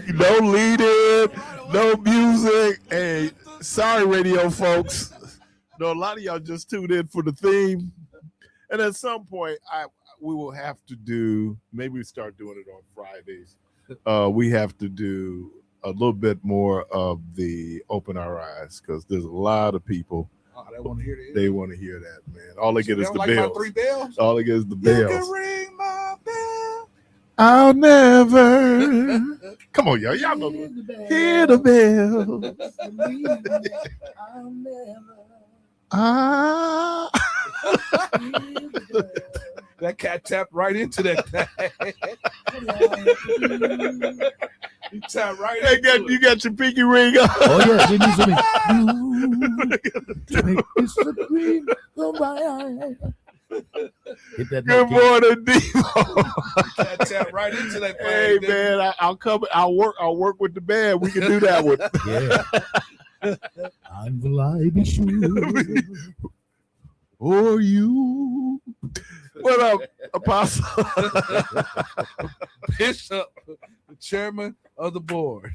No lead in, no music. Hey, sorry, radio folks. No, a lot of y'all just tuned in for the theme. And at some point, we will have to do, maybe we start doing it on Fridays. We have to do a little bit more of the open our eyes because there's a lot of people. They want to hear that. They want to hear that, man. All they get is the like bells. My 3 bells. All they get is the bells. You can ring my bell. I'll never. Come on, y'all. Y'all know. Hear the bells. I'll never. Ah. That cat tapped right into that thing. You tapped right into it. You got your pinky ring on. Oh, yeah. Didn't you see me? It's a dream of my eye. Hit that Good morning, Devo. Cat tapped right into that thing. Hey, man, I'll come. I'll work with the band. We can do that one. Yeah. I'm the be sure. Or you. What up, Apostle? Bishop, the chairman of the board.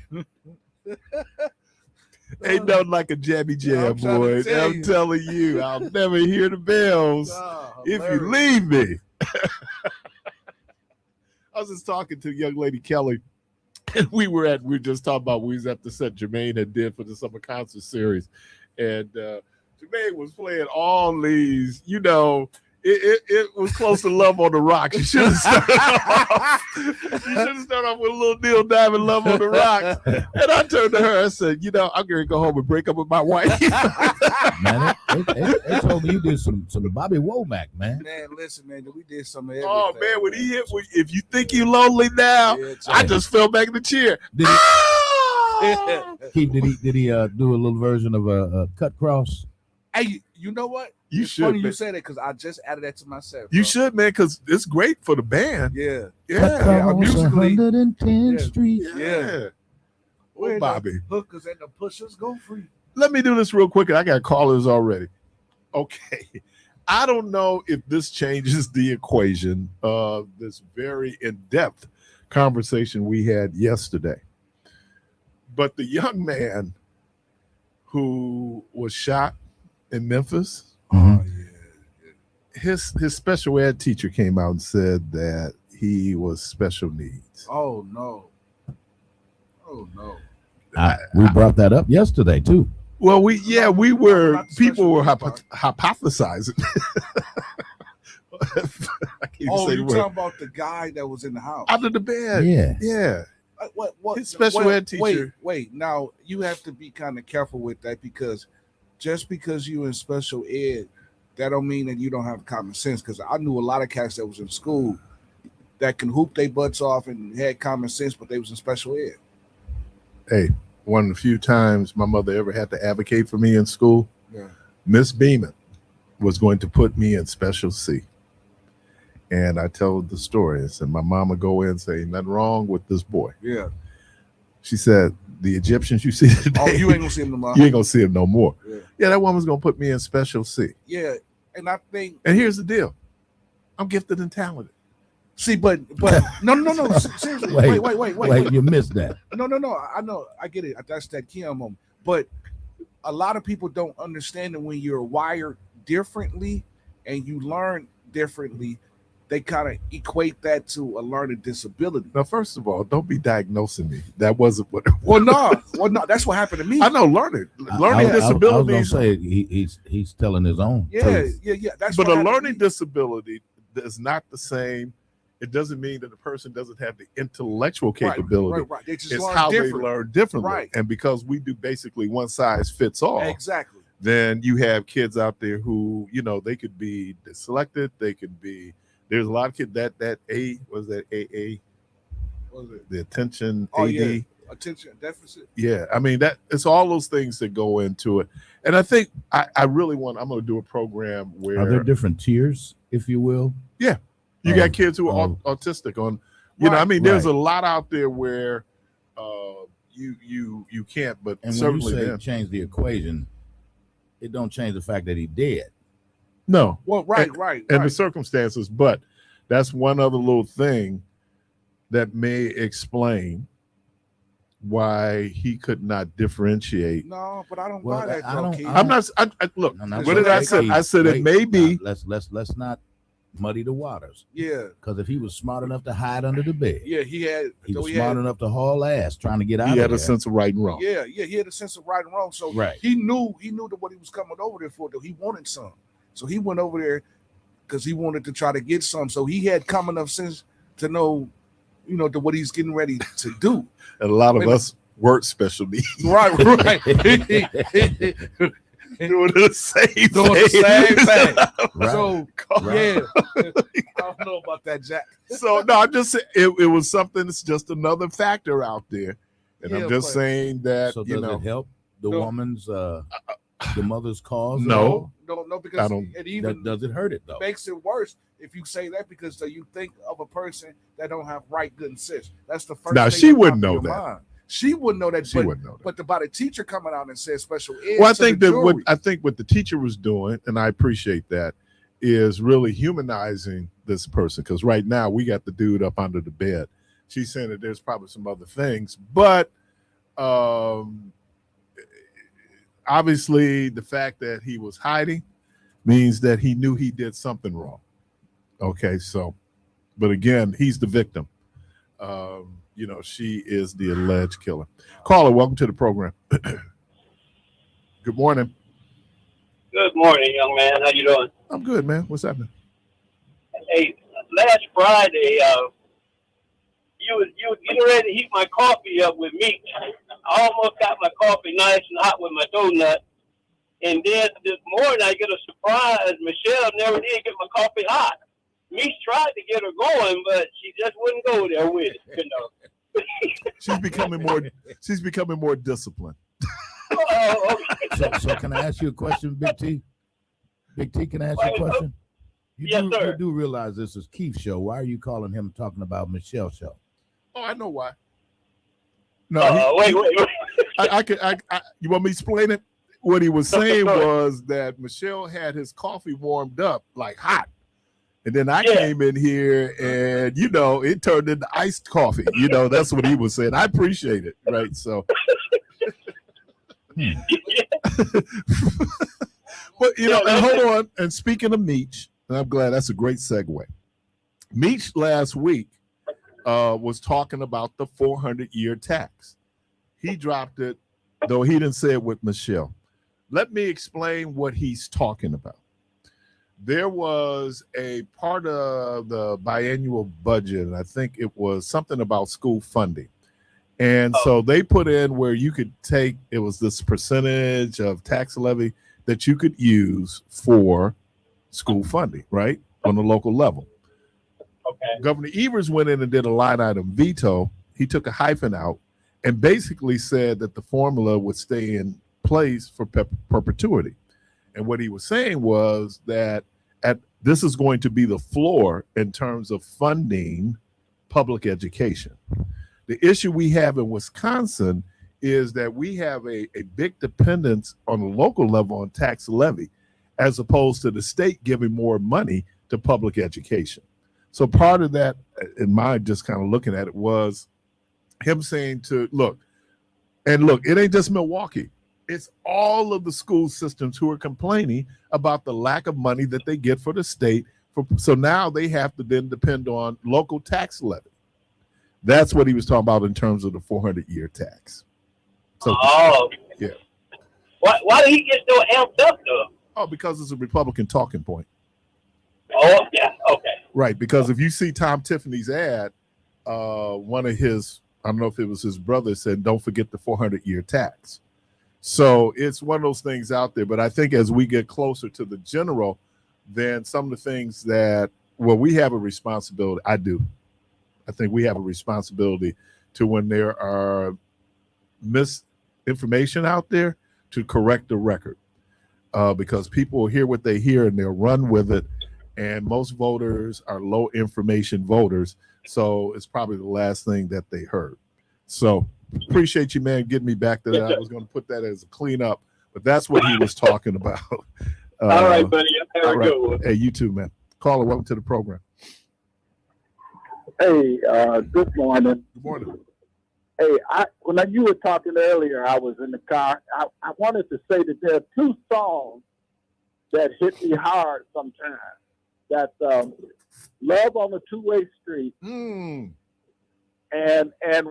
Ain't nothing like a jammy jam, boy. I'm telling you, I'll never hear the bells if you leave me. I was just talking to young lady Kelly, and we were just talking about we was at the set Jermaine had did for the summer concert series, and Jermaine was playing all these, It was close to Love on the Rocks. You should have started off. With a little Neil Diamond, Love on the Rocks. And I turned to her and said, I'm going to go home and break up with my wife. Man, they told me you did some Bobby Womack, man. Man, listen, man, we did some of everything. Oh, man, when he hit, if you think you're lonely now, I just fell back in the chair. Did he, Keith, did he do a little version of a cut cross? Hey, you know what? You should. Funny you say that because I just added that to myself. You should, man, because it's great for the band. Yeah. Musically. 110th Street. Yeah. Where Bobby. The hookers and the pushers go free. Let me do this real quick. I got callers already. Okay. I don't know if this changes the equation of this very in-depth conversation we had yesterday. But the young man who was shot in Memphis, his special ed teacher came out and said that he was special needs. Oh no. We brought that up yesterday too. Well, people were hypothesizing. You're talking about the guy that was in the house out of the bed. Yeah. What his special ed teacher. Wait. Now you have to be kind of careful with that because just because you in special ed, that don't mean that you don't have common sense. Because I knew a lot of cats that was in school that can hoop their butts off and had common sense, but they was in special ed. Hey, one of the few times my mother ever had to advocate for me in school, Miss Beeman was going to put me in special C. And I tell the story. I said, my mom would go in and say, nothing wrong with this boy. Yeah. She said, the Egyptians you see today. Oh, you ain't gonna see him no more. You ain't gonna see him no more. Yeah, that woman's gonna put me in special C. Yeah, and I think. And here's the deal: I'm gifted and talented. See, but no. Seriously, wait. You missed that. No. I know. I get it. That's that Kim moment. But a lot of people don't understand that when you're wired differently and you learn differently, they kind of equate that to a learning disability. Now, first of all, don't be diagnosing me. That wasn't what it was. Well, no, that's what happened to me. I know learning disabilities. I was gonna say he's telling his own. Yeah. That's but a learning disability is not the same. It doesn't mean that the person doesn't have the intellectual capability. Right. They just it's learn how different. they learn differently. Right. And because we do basically one size fits all. Exactly. Then you have kids out there who, they could be dyslexic. They could be. There's a lot of kids that AA. What was it? The attention AD. Yeah. Attention deficit. Yeah, I mean that it's all those things that go into it. And I think I really I'm going to do a program where are there different tiers, if you will? Yeah, you got kids who are autistic on. There's a lot out there where you can't. But and certainly when you say change the equation, it don't change the fact that he dead. No. Well, right. And the circumstances, but that's one other little thing that may explain why he could not differentiate. No, but I don't Well, buy that. I though, don't- Keith. I'm not. Look. No, What did I say? I said it may be. Let's not muddy the waters. Yeah, Because if he was smart enough to hide under the bed, yeah, he was smart enough to haul ass trying to get out. He had of a there. sense of right and wrong. Yeah, he had a sense of right and wrong. So Right. he knew that what he was coming over there for. Though he wanted some, so he went over there because he wanted to try to get some. So he had common enough sense to know, to what he's getting ready to do. And a lot of us work special needs. Right. Doing the same thing. Right. So Right. yeah, I don't know about that, Jack. So no, I'm just saying it was something that's just another factor out there. And Yeah, I'm just but- saying that, So does it help the No. woman's, the mother's cause? No. No, I because don't- it even Does it hurt it though? makes it worse if you say that because you think of a person that don't have right, good, and sense. That's the first. Now, thing she that wouldn't pops in know your that. mind. She wouldn't know that. She but, wouldn't know that. But about a teacher coming out and saying special ed. Well, I to think the that what jury. the teacher was doing, and I appreciate that, is really humanizing this person. Because right now we got the dude up under the bed. She's saying that there's probably some other things, but obviously the fact that he was hiding means that he knew he did something wrong. Okay, so, but again, he's the victim. She is the alleged killer. Caller, welcome to the program. Good morning. Good morning, young man. How you doing? I'm good, man. What's happening? Hey, last Friday, you was getting ready to heat my coffee up with meat. I almost got my coffee nice and hot with my donut. And then this morning, I get a surprise. Michelle never did get my coffee hot. Meech tried to get her going, but she just wouldn't go there with it, She's becoming more disciplined. Oh, okay. So can I ask you a question, Big T? Big T, can I ask you a question? Yes, sir. You do realize this is Keith's show. Why are you calling him talking about Michelle's show? Oh, I know why. No, Wait. you want me to explain it? What he was saying was that Michelle had his coffee warmed up like hot. And then I came in here and, it turned into iced coffee. That's what he was saying. I appreciate it. Right. So. But, and hold on. And speaking of Meech, and I'm glad that's a great segue. Meech last week was talking about the 400-year tax. He dropped it, though he didn't say it with Michelle. Let me explain what he's talking about. There was a part of the biannual budget, and I think it was something about school funding. And so they put in where you could take, it was this percentage of tax levy that you could use for school funding, right? On the local level. Okay. Governor Evers went in and did a line item veto. He took a hyphen out and basically said that the formula would stay in place for perpetuity. And what he was saying was that this is going to be the floor in terms of funding public education. The issue we have in Wisconsin is that we have a big dependence on the local level on tax levy, as opposed to the state giving more money to public education. So part of that, in my just kind of looking at it, was him saying look, it ain't just Milwaukee. It's all of the school systems who are complaining about the lack of money that they get for the state. So now they have to then depend on local tax levy. That's what he was talking about in terms of the 400-year tax. So, yeah. Why did he get so amped up, though? Oh, because it's a Republican talking point. Oh, yeah, okay. Right, because if you see Tom Tiffany's ad, one of his, I don't know if it was his brother, said, don't forget the 400-year tax. So it's one of those things out there. But I think as we get closer to the general, then some of the things that, we have a responsibility. I do. I think we have a responsibility to, when there are misinformation out there, to correct the record. Because people will hear what they hear and they'll run with it. And most voters are low information voters. So it's probably the last thing that they heard. So appreciate you, man, getting me back to that. I was going to put that as a cleanup, but that's what he was talking about. All right, buddy. Have a good one. Hey, you too, man. Caller, welcome to the program. Hey, good morning. Good morning. Hey, when you were talking earlier, I was in the car. I wanted to say that there are two songs that hit me hard sometimes. That's Love on a Two-Way Street and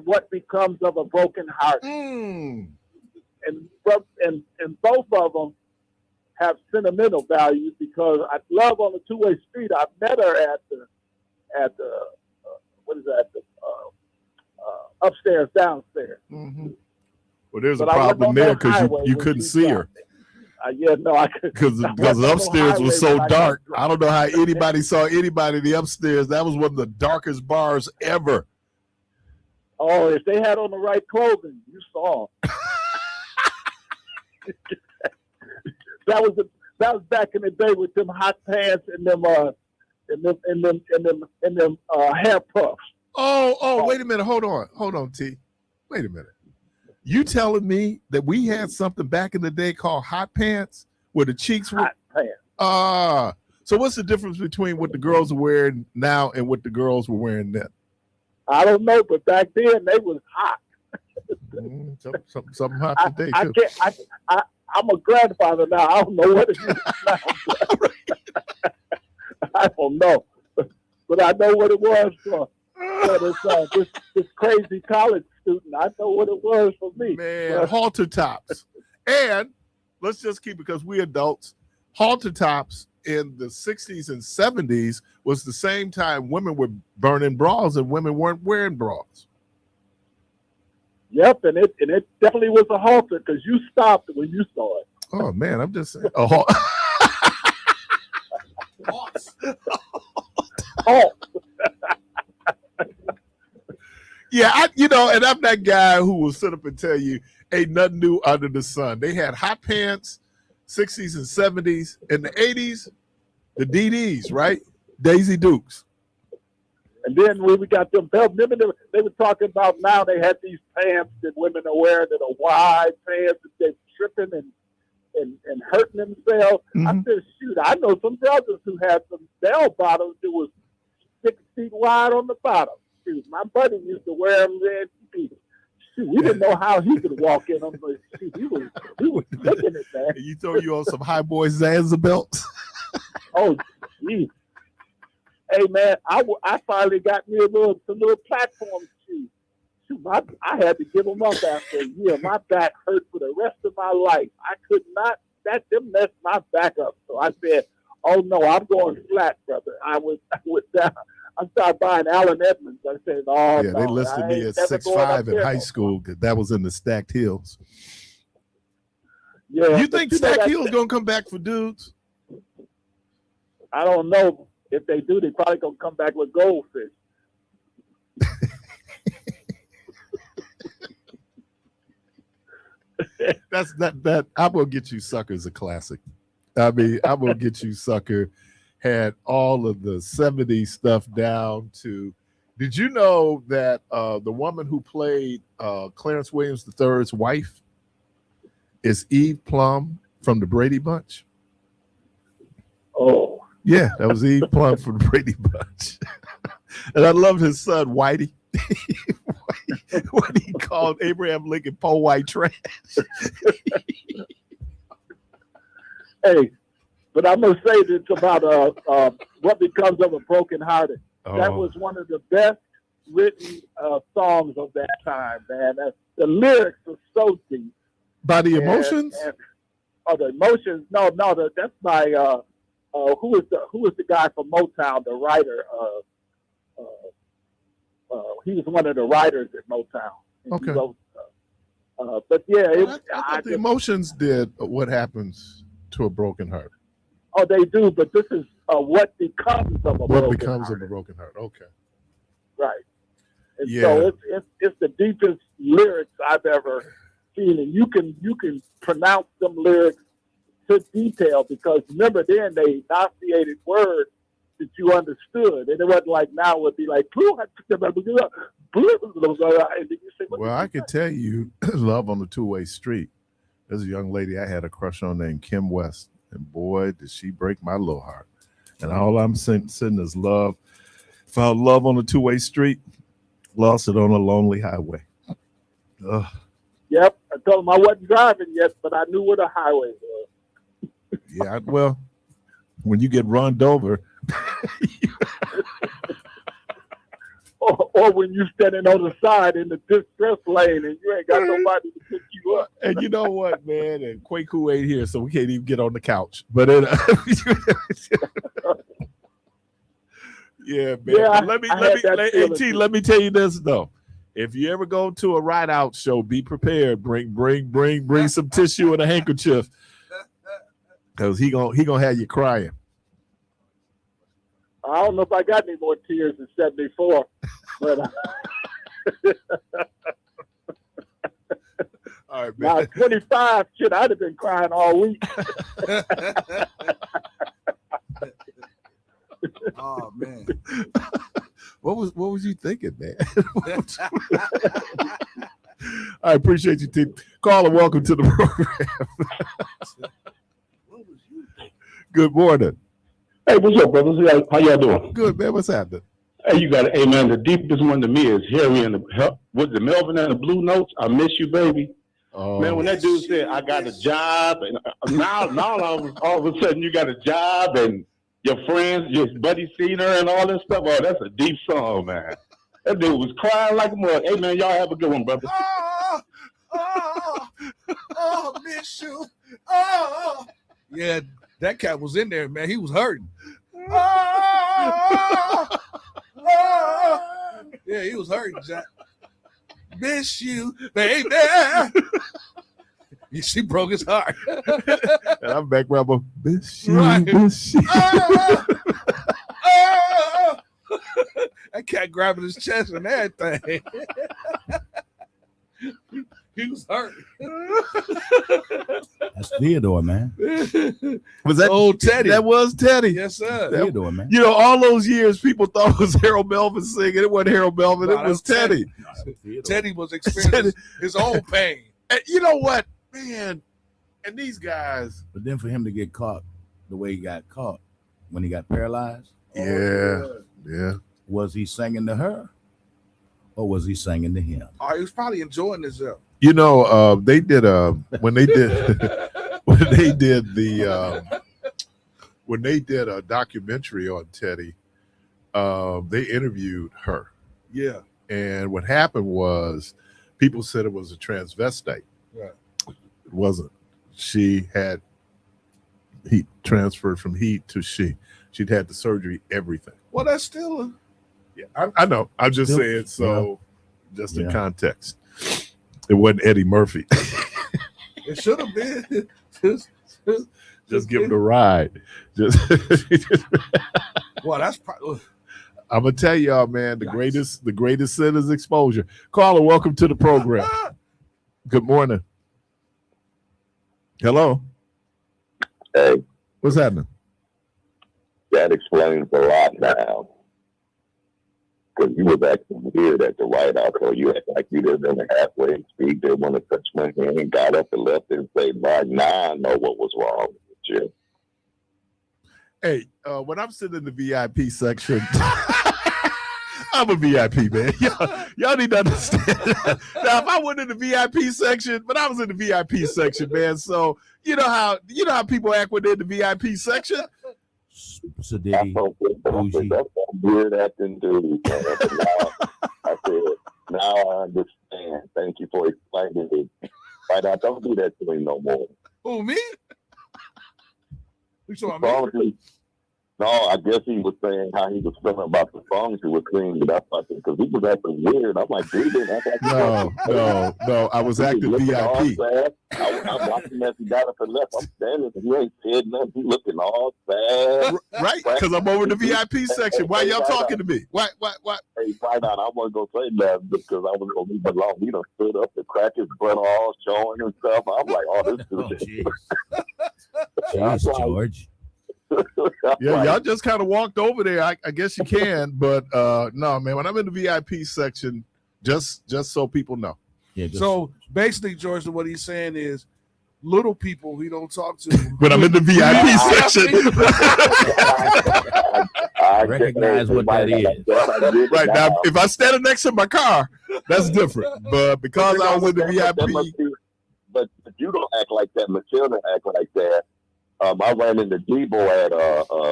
What Becomes of a Broken Heart. And both of them have sentimental value because Love on a Two-Way Street, I met her at the what is that? Upstairs, downstairs. Mm-hmm. Well, there's a problem there because you couldn't see her. Yeah, no, I could. Because the upstairs was so dark. I don't know how anybody saw anybody in the upstairs. That was one of the darkest bars ever. Oh, if they had on the right clothing, you saw. That was back in the day with them hot pants and them hair puffs. Oh, wait a minute. Hold on, T. Wait a minute. You telling me that we had something back in the day called hot pants where the cheeks were hot pants? So what's the difference between what the girls are wearing now and what the girls were wearing then? I don't know, but back then they was hot. Something hot today too. I'm a grandfather now. I don't know what it is now. I don't know, but I know what it was for. This crazy college student. I know what it was for me. Man, halter tops. And let's just keep it because we adults. Halter tops in the 60s and 70s was the same time women were burning bras and women weren't wearing bras. Yep, and it definitely was a halter because you stopped when you saw it. Oh man, I'm just saying. Yeah, and I'm that guy who will sit up and tell you ain't nothing new under the sun. They had hot pants, 60s and 70s. In the 80s, the DDs, right? Daisy Dukes. And then when we got them belts, they were talking about now they had these pants that women are wearing that are wide pants that they're tripping and hurting themselves. Mm-hmm. I said, shoot, I know some brothers who had some bell bottoms that was 6 feet wide on the bottom. Shoot, my buddy used to wear them there. Shoot, we didn't know how he could walk in them, but shoot, he was looking at that. You throw you on some high boy Zanzibar belts. Oh, geez. Hey man, I finally got me some little platform shoes. Shoot, I had to give them up after a year. My back hurt for the rest of my life. I could not. Them messed my back up. So I said, "Oh no, I'm going flat, brother." I went down. I started buying Allen Edmonds. I said, "Oh yeah, no, they listed me as 6'5" in high school because that was in the stacked heels." Yeah, you think stacked heels gonna come back for dudes? I don't know. If they do, they probably gonna come back with goldfish. That's that. I Will Get You Sucker is a classic. I mean, I Will Get You Sucker had all of the 70s stuff down to. Did you know that the woman who played Clarence Williams III's wife is Eve Plum from the Brady Bunch? Oh. Yeah, that was Eve Plum from the Brady Bunch. And I loved his son, Whitey. What he called Abraham Lincoln po white trash. Hey, but I must say this about What Becomes of a Broken Hearted. That was one of the best written songs of that time, man. The lyrics are so deep. By the Emotions? The Emotions. No, that's by who was the guy from Motown, the writer? He was one of the writers at Motown. Okay. Wrote, but yeah, I thought the Emotions did What Happens to a Broken Heart. Oh, they do, but this is What Becomes of a Broken Heart. Okay. Right. And yeah. So it's the deepest lyrics I've ever seen, and you can pronounce them lyrics to detail because remember then they enunciated words that you understood, and it wasn't like now it would be like, and then you say, well, I can tell you, Love on the Two-Way Street. There's a young lady I had a crush on named Kim West, and boy, did she break my little heart. And all I'm sitting is love. Found love on the two-way street, lost it on a lonely highway. Ugh. Yep. I told him I wasn't driving yet, but I knew where the highway was. Yeah, well, when you get run over, or when you standing on the side in the distress lane and you ain't got nobody to pick you up. and you know what, man, and Kwaku ain't here, so we can't even get on the couch. But it, yeah, man. Yeah, Let me tell you this though. If you ever go to a ride out show, be prepared. Bring some tissue and a handkerchief, because he gonna have you crying. I don't know if I got any more tears in 74, but All right, man. now 25, shit, I'd have been crying all week. Oh man. What was you thinking, man? I appreciate you, T. Caller, welcome to the program. What was you thinking? Good morning. Hey, what's up, brothers? How y'all doing? Good, man. What's happening? Hey, you got it. Hey, man, the deepest one to me is Harry and with the Melvin and the Blue Notes. I miss you, baby. Oh, Man, when that dude said, I got a job, and now all of a sudden you got a job, and your friends, your buddy seen her and all this stuff. Oh, that's a deep song, man. That dude was crying like a mud. Hey, man, y'all have a good one, brother. Miss you. Yeah, that cat was in there, man. He was hurting. Yeah, he was hurting, Jack. Miss you, baby. She broke his heart. and I'm back where I'm miss you, Right. miss you. That cat grabbing his chest and everything. He was hurt. That's Theodore, man. Was that Old Teddy? That was Teddy. Yes, sir. Theodore, man. You know, all those years people thought it was Harold Melvin singing. It wasn't Harold Melvin. No, It that was was Teddy. Teddy. No, Theodore. Teddy was experiencing his own pain. And you know what, man? And these guys. But then for him to get caught the way he got caught when he got paralyzed, Yeah. was he singing to her or was he singing to him? Oh, he was probably enjoying himself. You know, they did when they did a documentary on Teddy, they interviewed her. Yeah. And what happened was people said it was a transvestite. Right. It wasn't. She had he transferred from he to she. She'd had the surgery, everything. Well, that's still a... Yeah, I know. I'm just Still- saying, so just in Yeah. context. It wasn't Eddie Murphy. It should have been. Just give it a ride. Just Well, that's probably... I'm gonna tell y'all, man, the Nice. greatest sin is exposure. Caller, welcome to the program. Good morning. Hello. Hey, What's happening? that explains a lot now. Because you was acting weird at the White House, so you act like you didn't even halfway speak. Didn't want to touch my hand and got up and left and say, "Right now, I know what was wrong with you." Hey, when I'm sitting in the VIP section, I'm a VIP, man. Y'all need to understand that. Now, if I went in the VIP section, but I was in the VIP section, man. So you know how people act when they're in the VIP section. Sadiddy, bougie. That's some weird acting dude, man. But now I understand. Thank you for explaining it. Right now, don't do that to me no more. Who, me? You talking about me? Probably. No, I guess he was saying how he was feeling about the songs he was singing, but that's like because he was acting weird. I'm like, dude, didn't act like No. I was acting VIP. I'm watching as he got up and left. I'm standing, and he ain't said nothing. He looking all sad. Right? Because I'm over in the VIP section. Why y'all talking to me? Why? Hey, find out. I wasn't gonna say nothing because I was gonna leave it alone. He done stood up and cracked his butt all showing himself. I'm like, oh, this Oh, dude. jeez. Jeez, George. Yeah, y'all just kind of walked over there. I guess you can, but no, man. When I'm in the VIP section, just so people know. Yeah, just, So basically, George, what he's saying is little people he don't talk to. When I'm in the VIP section, I recognize what that is. right now, if I stand next to my car, That's different. But because I was in the VIP, but you don't act like that. Michelle don't act like that. I ran into Debo at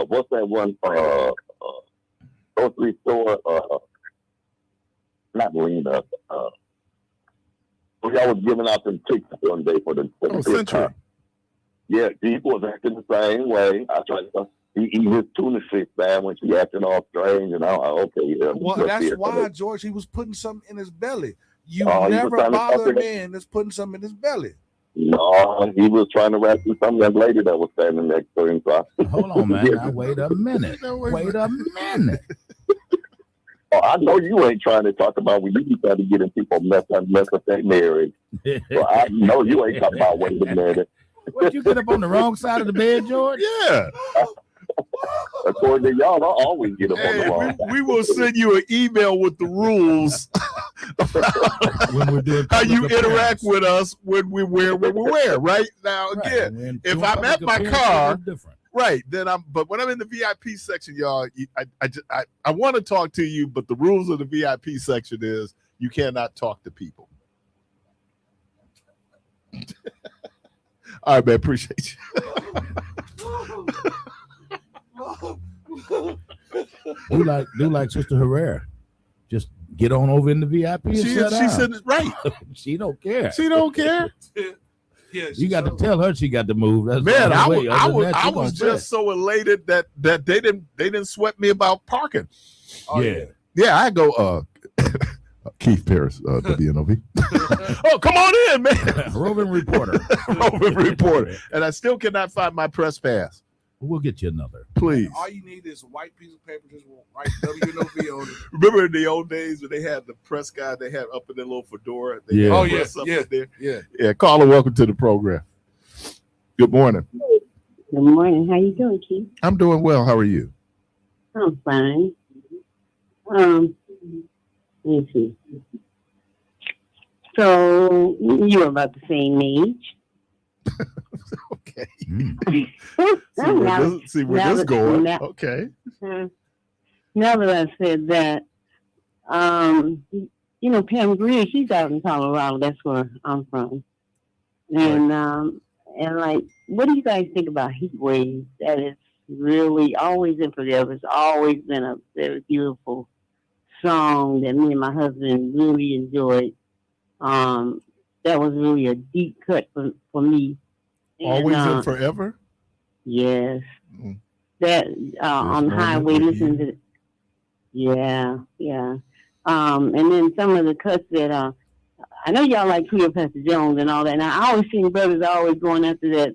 what's that one grocery store? Not Lena. Y'all was giving out some tickets one day for the Century. Yeah, Debo was acting the same way. I tried to. He eat his tuna fish bad when she acting all strange, and I'm like, okay, yeah. Well, that's why, George, he was putting something in his belly. You Oh, never bother a man that's putting something in his belly. No, he was trying to rescue some young lady that was standing next to him. So Hold on, man. Now, wait a minute. Wait a minute. Oh, I know you ain't trying to talk about when you be trying to get in people mess up their marriage. So I know you ain't talking about wait a minute. What, you get up on the wrong side of the bed, George? Yeah. According to y'all, I always get up on the wrong side. We will send you an email with the rules When we're doing how you public interact appearance. with us when we wear. Right now, again, When if doing I'm at public my appearance, car, it's different. right, then but when I'm in the VIP section, y'all, I want to talk to you, but the rules of the VIP section is you cannot talk to people. All right, man, appreciate you. Do like Sister Herrera. Just get on over in the VIP and She sit down. said it right. She don't care. She don't care. Yeah, You got to tell her she got to move. That's Man, the I only way. Other than that, was she gonna just so elated that they didn't sweat me about parking. Oh, yeah. Yeah, I go Keith Parris, WNOV. Oh, come on in, man. Roving reporter. Roving reporter. And I still cannot find my press pass. We'll get you another. Please. All you need is a white piece of paper, just write WNOV on it. Remember in the old days when they had the press guy they had up in their little fedora? They Yeah. had Oh, the yeah, press up yeah. in there. Yeah. Yeah, caller, welcome to the program. Good morning. Good morning. How you doing, Keith? I'm doing well. How are you? I'm fine. Let me see. So you're about the same age. Okay. See where now this that- going. now- Okay. Now that I said that, Pam Greer, she's out in Colorado. That's where I'm from. And like, what do you guys think about heat waves? That is really always and forever. It's always been a very beautiful song that me and my husband really enjoyed. That was really a deep cut for me. Always And, and forever? yes. Mm. That on the morning highway, with listen you. to. Yeah. And then some of the cuts that I know y'all like Cleopatra Jones and all that. And I always seen brothers always going after that,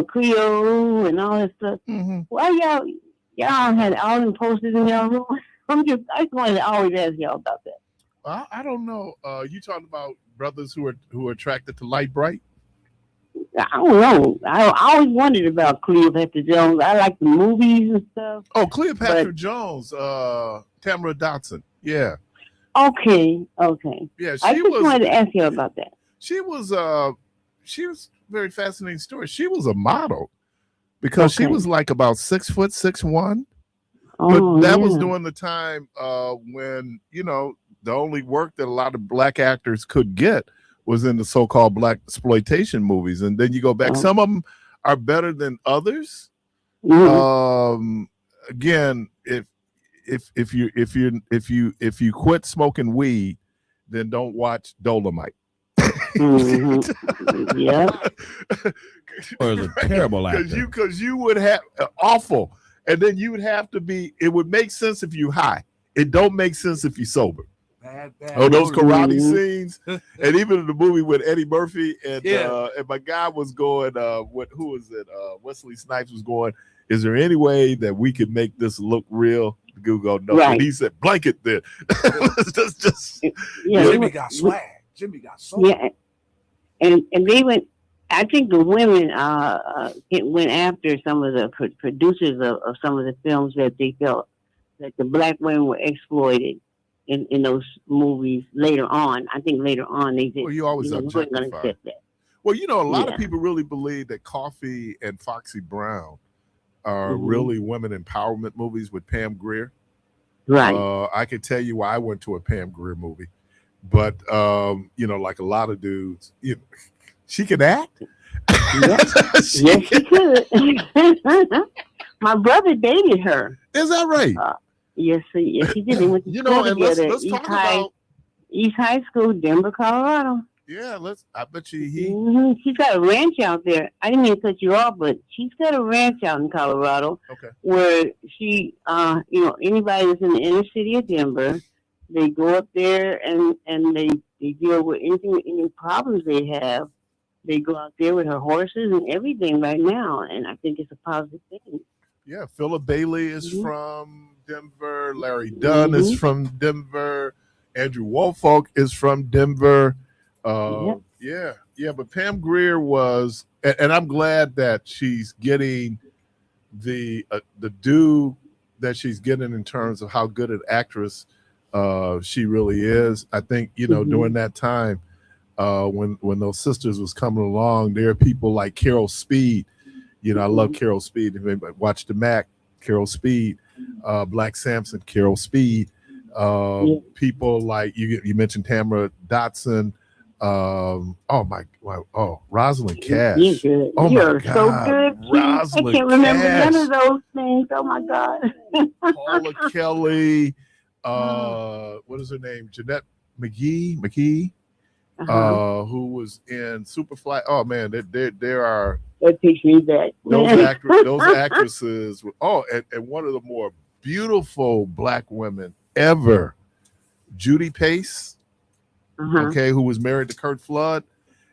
Cleo and all that stuff. Mm-hmm. Why y'all had all them posters in y'all room? I just wanted to always ask y'all about that. I don't know. You talking about brothers who are attracted to light bright? I don't know. I always wondered about Cleopatra Jones. I like the movies and stuff. Oh, Cleopatra Jones, Tamara Dotson. Yeah. Okay. Yeah, I just wanted to ask you about that. She was a very fascinating story. She was a model because she was like about 6 foot 6'1". But that was during the time when, the only work that a lot of black actors could get was in the so-called black exploitation movies. And then you go back, some of them are better than others. Mm-hmm. Again, if you quit smoking weed, then don't watch Dolomite. Mm-hmm. Yeah. Or is a terrible actor. Because you would have awful, and then you would have to be. It would make sense if you high. It don't make sense if you sober. Bad. Oh, those karate scenes, and even in the movie with Eddie Murphy and my guy was going. Who was it? Wesley Snipes was going. Is there any way that we could make this look real? Google no, right. And he said blanket there. just Jimmy got swag. Jimmy got soul. Yeah, and they went. I think the women went after some of the producers of some of the films that they felt that the black women were exploited in those movies later on. I think later on they did. Well, you always weren't going to objectify. accept that. Well, a lot of people really believe that Coffee and Foxy Brown are really women empowerment movies with Pam Grier. Right. I can tell you why I went to a Pam Grier movie. but you know, like a lot of dudes, she can act. Yes, yes, she could. My brother dated her. Is that right? Yes, he did. They went to school and together. let's talk about East High School, Denver, Colorado. Yeah, I bet you She's got a ranch out there. I didn't mean to cut you off, but she's got a ranch out in Colorado. Okay. Where she, anybody that's in the inner city of Denver, they go up there and they deal with any problems they have. They go out there with her horses and everything right now, and I think it's a positive thing. Yeah, Philip Bailey is from Denver. Larry Dunn is from Denver. Andrew Woolfolk is from Denver. Yeah, but Pam Grier was, and I'm glad that she's getting the due that she's getting in terms of how good an actress she really is. I think during that time when those sisters was coming along, there are people like Carol Speed. I love Carol Speed. If anybody watched the Mac, Carol Speed, Black Samson, Carol Speed. People like you mentioned Tamara Dotson. Rosalind Cash. You're oh You're my God. So good. Rosalind I can't remember Cash. none of those things. Oh my God. Paula Kelly. What is her name? Jeanette McGee. Who was in Superfly? Oh man, there are. That takes me back. Those actresses. And one of the more beautiful Black women ever, Judy Pace. Who was married to Kurt Flood,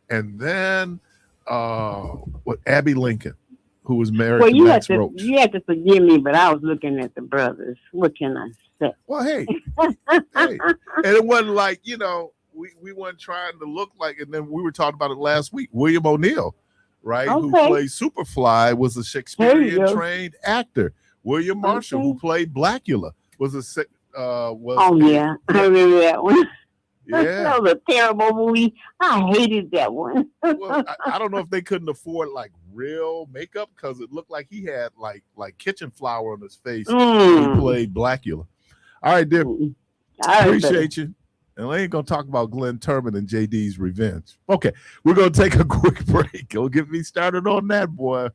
and then Abby Lincoln, who was married to Max Roach. You have to forgive me, but I was looking at the brothers. What can I say? Well, hey, and it wasn't like we weren't trying to look like. And then we were talking about it last week. William O'Neill, right, who played Superfly, was a Shakespearean trained actor. William Marshall, who played Blackula, was I remember that one. Yeah, that was a terrible movie. I hated that one. Well, I don't know if they couldn't afford like real makeup because it looked like he had like kitchen flour on his face when he played Blackula. All right, dear. Appreciate you. And I ain't gonna talk about Glenn Turman and JD's Revenge. Okay, we're gonna take a quick break. Don't get me started on that, boy.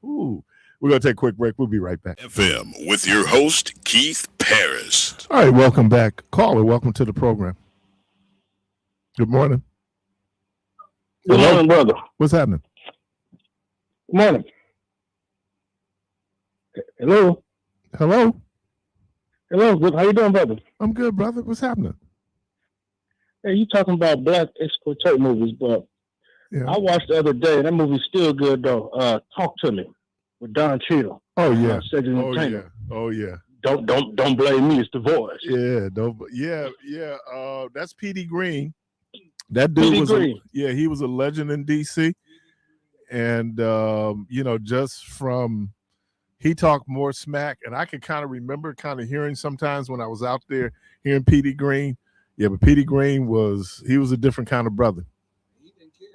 Ooh. We're going to take a quick break. We'll be right back. FM with your host, Keith Parris. All right, welcome back. Caller, welcome to the program. Good morning. Good morning, brother. What's happening? Good morning. Hello. Hello. Hello. Good. How you doing, brother? I'm good, brother. What's happening? Hey, you talking about Black exploitation movies, but I watched the other day, and that movie's still good, though. Talk to Me. With Don Cheadle. Oh yeah. Oh yeah. Don't blame me. It's the voice. Yeah. That's P.D. Green. That dude he was a legend in D.C. And just from he talked more smack, and I could kind of remember hearing sometimes when I was out there hearing P.D. Green. Yeah, but P.D. Green was a different kind of brother.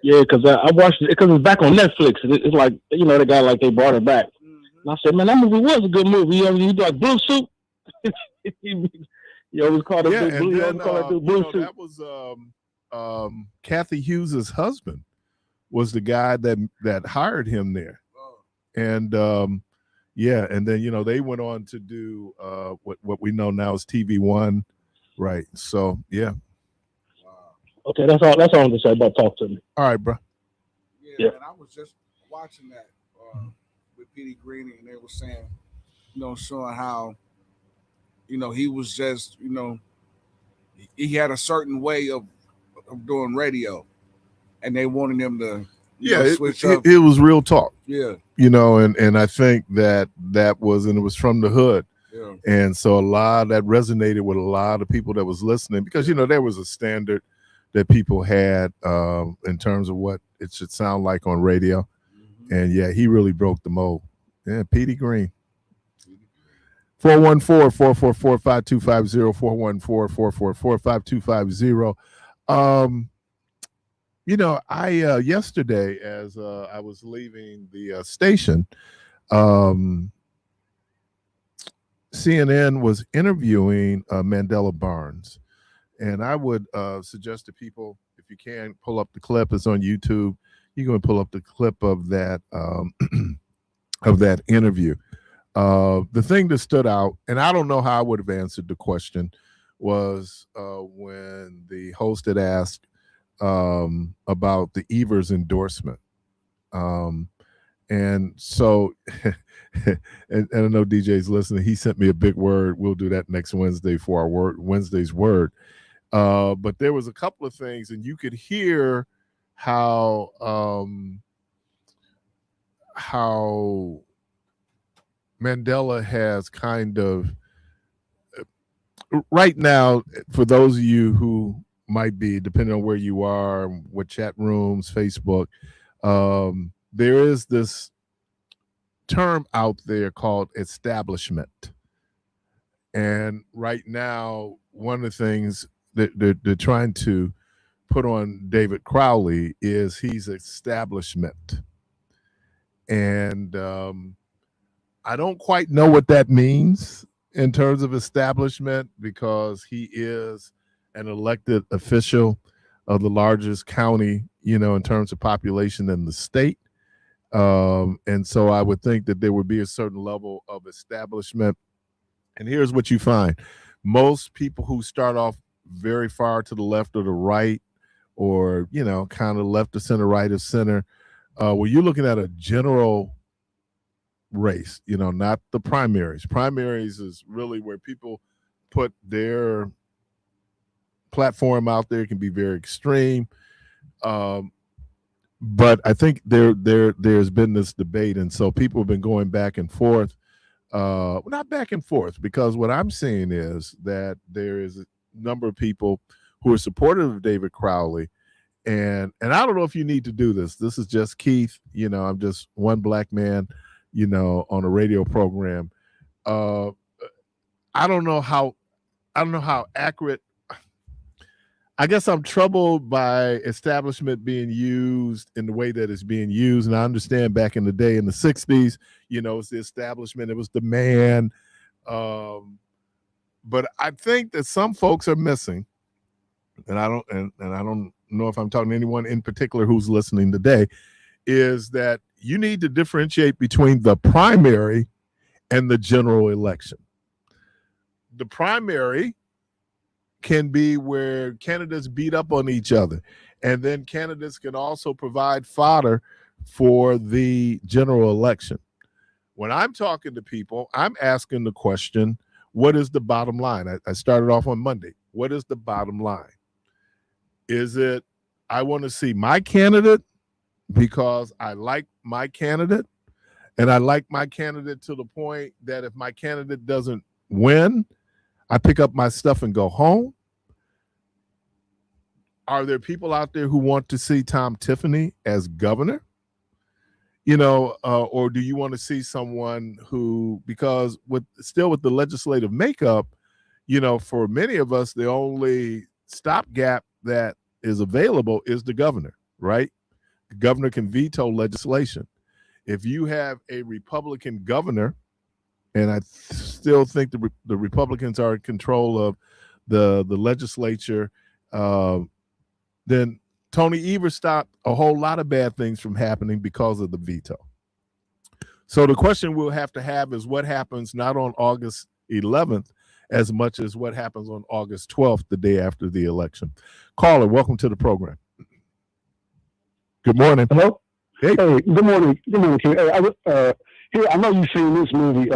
Yeah, because I watched it because it's back on Netflix. It's like the guy like they brought it back. And I said, man, that movie was a good movie. You like Blue Suit? You always call it Blue Suit. That was Kathy Hughes's husband was the guy that hired him there, and and then they went on to do what we know now as TV One, right? So yeah. Okay, that's all I want to say about Talk to Me. All right, bro. Yeah. And I was just watching that with P.D. Green, and they were saying, showing how, he was just, he had a certain way of doing radio, and they wanted him to switch up. It was real talk. Yeah. And I think that was, and it was from the hood. Yeah. And so a lot that resonated with a lot of people that was listening because, there was a standard that people had in terms of what it should sound like on radio. And he really broke the mold. Yeah, P.D. Green. 414-444-5250, 414-444-5250. I yesterday as I was leaving the station, CNN was interviewing Mandela Barnes. And I would suggest to people, if you can, pull up the clip. It's on YouTube. You go and pull up the clip of that of that interview. The thing that stood out, and I don't know how I would have answered the question, was when the host had asked about the Evers endorsement. And so, and I know DJ's listening. He sent me a big word. We'll do that next Wednesday for our Wednesday's word. But there was a couple of things, and you could hear how Mandela has kind of, right now, for those of you who might be, depending on where you are, what chat rooms, Facebook, there is this term out there called establishment. And right now, one of the things that they're trying to put on David Crowley is he's establishment. And I don't quite know what that means in terms of establishment, because he is an elected official of the largest county, in terms of population in the state. And so I would think that there would be a certain level of establishment. And here's what you find. Most people who start off very far to the left or the right, or, kind of left of center, right of center, when you're looking at a general race, not the primaries. Primaries is really where people put their platform out there. It can be very extreme. But I think there's been this debate, and so people have been going back and forth. Not back and forth, because what I'm seeing is that there is a number of people who are supportive of David Crowley, and I don't know if you need to do this. This is just Keith. I'm just one black man, on a radio program. I don't know how accurate. I guess I'm troubled by establishment being used in the way that it's being used. And I understand back in the day, in the 60s, it's the establishment, it was the man. But I think that some folks are missing, and I don't know if I'm talking to anyone in particular who's listening today, is that you need to differentiate between the primary and the general election. The primary can be where candidates beat up on each other, and then candidates can also provide fodder for the general election. When I'm talking to people, I'm asking the question, what is the bottom line? I started off on Monday. What is the bottom line? Is it, I want to see my candidate because I like my candidate, and I like my candidate to the point that if my candidate doesn't win, I pick up my stuff and go home? Are there people out there who want to see Tom Tiffany as governor? Or do you want to see someone who, because with the legislative makeup, for many of us, the only stopgap that is available is the governor, right? The governor can veto legislation. If you have a Republican governor, and I still think the Republicans are in control of the legislature, then Tony Evers stopped a whole lot of bad things from happening because of the veto. So the question we'll have to have is what happens not on August 11th as much as what happens on August 12th, the day after the election. Caller, welcome to the program. Good morning. Hello? Hey, good morning. Good morning, King. Hey, I know you've seen this movie.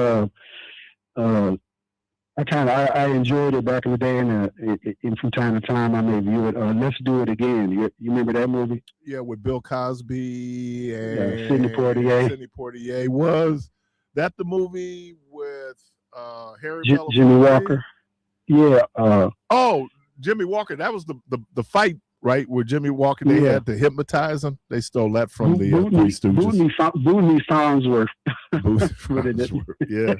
I enjoyed it back in the day, and from time to time I may view it. Let's Do It Again. You remember that movie? Yeah, with Bill Cosby and Sidney Poitier. Sidney Poitier. Was that the movie with Harry Jimmy Walker? Yeah. Jimmy Walker. That was the fight, right? Where Jimmy Walker, they had to hypnotize him. They stole that from the Three Stooges. Boonie Farnsworth. Yeah.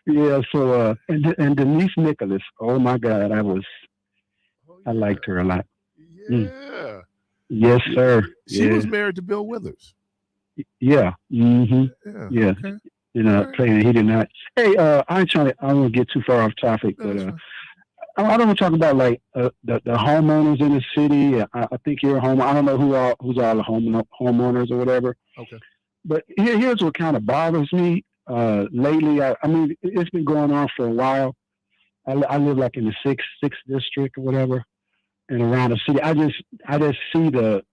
Yeah, so and Denise Nicholas, oh my God, I liked her a lot. Yeah. Yes, sir. She was married to Bill Withers. Yeah. Mm-hmm. Yeah. Okay. Playing, he did not. Hey, I don't get too far off topic, but I don't want to talk about like the homeowners in the city. I think you're a homeowner. I don't know who's all the homeowners or whatever. Okay. But here's what kind of bothers me lately. I mean, it's been going on for a while. I live like in the sixth district or whatever, and around the city. I just see the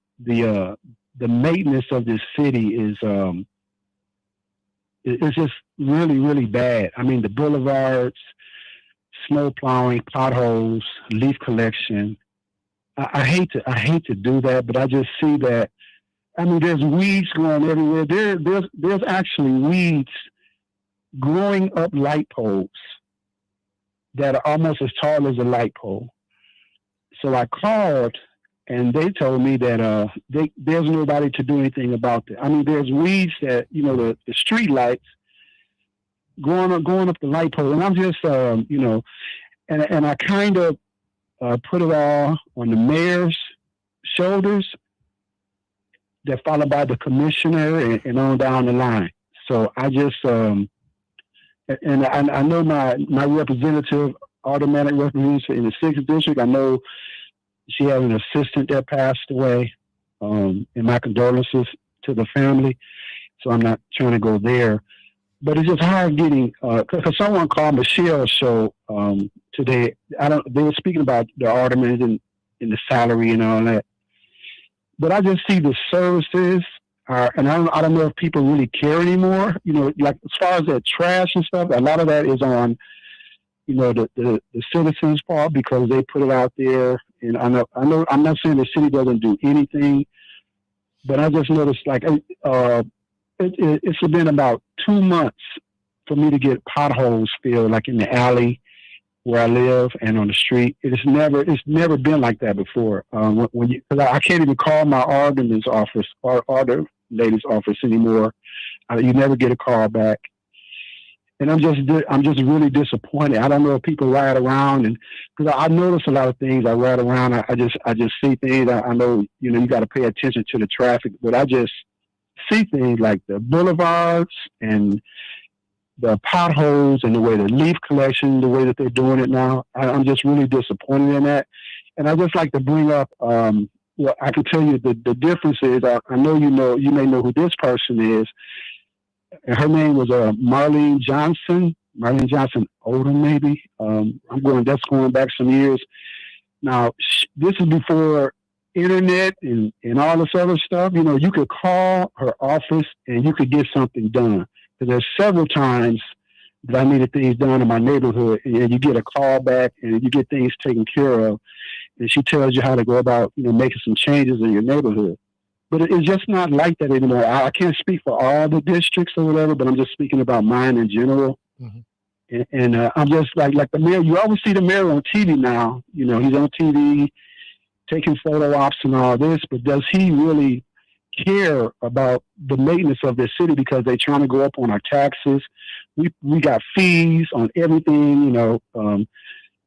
maintenance of this city is it's just really, really bad. I mean, the boulevards, snow plowing, potholes, leaf collection. I hate to do that, but I just see that. I mean, there's weeds growing everywhere. There's actually weeds growing up light poles that are almost as tall as a light pole. So I called, and they told me that there's nobody to do anything about that. I mean, there's weeds that, you know, the street lights going up the light pole, and I'm just and I kind of put it all on the mayor's shoulders, that followed by the commissioner and on down the line. So I just and I know my representative, automatic representative in the 6th district. I know she had an assistant that passed away, and my condolences to the family. So I'm not trying to go there. But it's just hard getting, because someone called Michelle's show today. They were speaking about the aldermen and the salary and all that. But I just see the services and I don't know if people really care anymore. You know, like as far as that trash and stuff, a lot of that is on, you know, the citizens' part, because they put it out there. And I know I'm not saying the city doesn't do anything, but I just noticed like it's been about 2 months for me to get potholes filled, like in the alley where I live and on the street. It's never been like that before. Because I can't even call my alderman's office or the lady's office anymore. You never get a call back, and I'm just really disappointed. I don't know if people ride around, and because I notice a lot of things. I ride around. I just see things. I know, you know, you got to pay attention to the traffic, but I just see things like the boulevards and the potholes and the way the leaf collection, the way that they're doing it now. I'm just really disappointed in that. And I just like to bring up, well, I can tell you the difference is, I know you may know who this person is. And her name was Marlene Johnson Odom, maybe. That's going back some years. Now, this is before internet and all this other stuff. You know, you could call her office and you could get something done. There's several times that I needed things done in my neighborhood, and you get a call back and you get things taken care of, and she tells you how to go about, you know, making some changes in your neighborhood. But it's just not like that anymore. I can't speak for all the districts or whatever, but I'm just speaking about mine in general. Mm-hmm. And I'm just like the mayor. You always see the mayor on TV now. You know, he's on TV taking photo ops and all this, but does he really care about the maintenance of this city? Because they're trying to go up on our taxes. We got fees on everything, you know,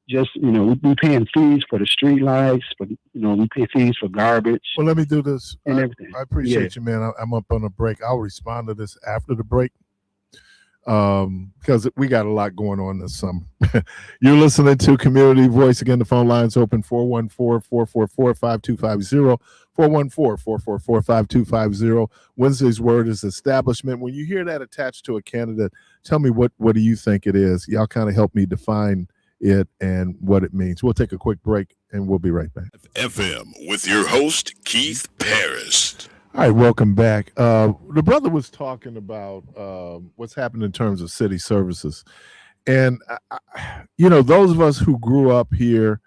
just, you know, we paying fees for the street lights, but, you know, we pay fees for garbage. Well, let me do this. And everything. I appreciate you, man. I'm up on a break. I'll respond to this after the break, because we got a lot going on this summer. You're listening to Community Voice. Again, the phone line's open, 414-444-5250, 414-444-5250. Wednesday's word is establishment. When you hear that attached to a candidate, tell me what do you think it is? Y'all kind of help me define it and what it means. We'll take a quick break and we'll be right back. FM with your host, Keith Parris. All right, welcome back. The brother was talking about what's happened in terms of city services. And, you know, those of us who grew up here,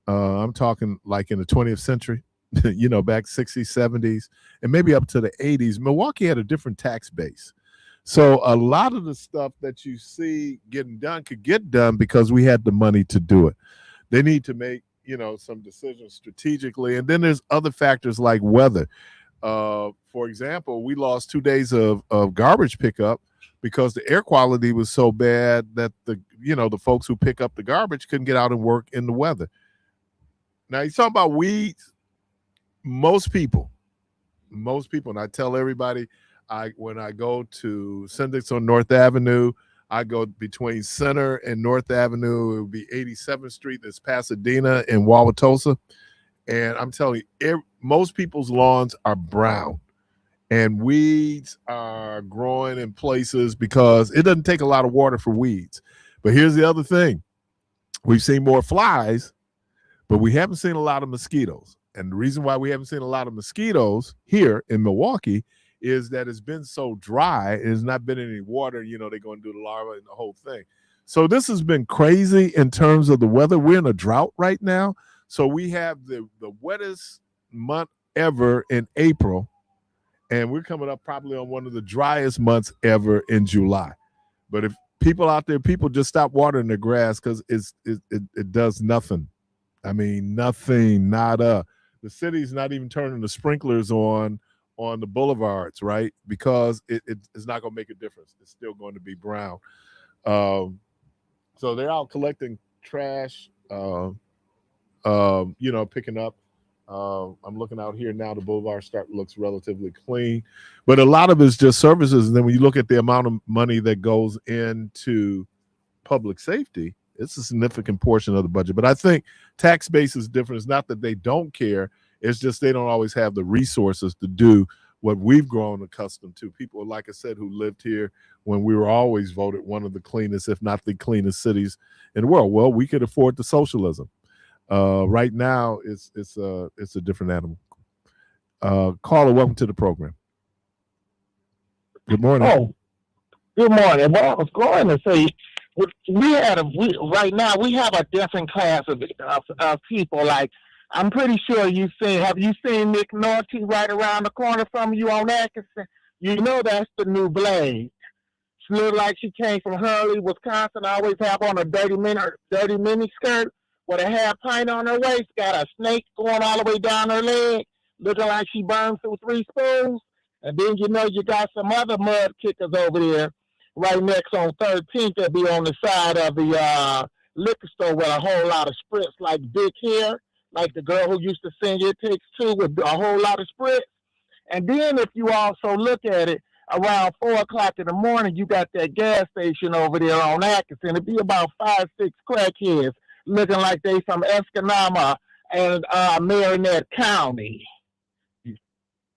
I'm talking like in the 20th century, you know, back 60s, 70s, and maybe up to the 80s, Milwaukee had a different tax base. So a lot of the stuff that you see getting done could get done because we had the money to do it. They need to make, you know, some decisions strategically. And then there's other factors like weather. For example, we lost 2 days of garbage pickup because the air quality was so bad that the folks who pick up the garbage couldn't get out and work in the weather. Now, you talk about weeds. Most people, and I tell everybody, when I go to Syndics on North Avenue, I go between Center and North Avenue. It would be 87th Street. There's Pasadena and Wauwatosa. And I'm telling you, most people's lawns are brown. And weeds are growing in places because it doesn't take a lot of water for weeds. But here's the other thing. We've seen more flies, but we haven't seen a lot of mosquitoes. And the reason why we haven't seen a lot of mosquitoes here in Milwaukee is that it's been so dry. There's not been any water. You know, they're going to do the larva and the whole thing. So this has been crazy in terms of the weather. We're in a drought right now. So we have the wettest month ever in April. And we're coming up probably on one of the driest months ever in July. But if people out there, people just stop watering their grass because it does nothing. I mean, nothing, nada. The city's not even turning the sprinklers on the boulevards, right? Because it's not going to make a difference. It's still going to be brown. So they're out collecting trash, picking up. I'm looking out here now. The boulevard looks relatively clean, but a lot of it's just services. And then when you look at the amount of money that goes into public safety, it's a significant portion of the budget. But I think tax base is different. It's not that they don't care. It's just they don't always have the resources to do what we've grown accustomed to. People, like I said, who lived here when we were always voted one of the cleanest, if not the cleanest cities in the world. Well, we could afford the socialism. Right now, it's a different animal. Caller, welcome to the program. Good morning. Oh, good morning. Well, I was going to say, right now we have a different class of people. Like, I'm pretty sure have you seen Nick Nolte right around the corner from you on Atkinson? You know that's the new Blade. She looked like she came from Hurley, Wisconsin. Always have on a dirty mini skirt with a half pint on her waist, got a snake going all the way down her leg, looking like she burned through 3 spoons. And then you know you got some other mud kickers over there right next on 13th that be on the side of the liquor store with a whole lot of spritz, like big hair, like the girl who used to sing It Takes Two with a whole lot of spritz. And then if you also look at it, around 4 o'clock in the morning, you got that gas station over there on Atkinson. It'd be about 5, 6 crackheads looking like they from Escanaba and Marinette County.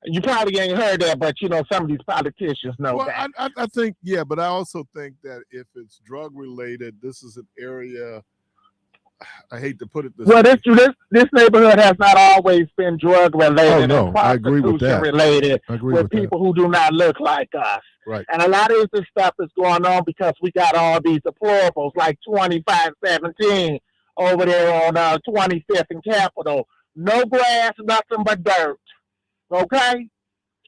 You probably ain't heard that, but you know some of these politicians know that. I think, yeah, but I also think that if it's drug related, this is an area. I hate to put it this way. This neighborhood has not always been drug related. Oh no, I agree with that. Related with people who do not look like us. Right. And a lot of this stuff is going on because we got all these deplorables like 2517 over there on 25th and Capitol. No grass, nothing but dirt. Okay?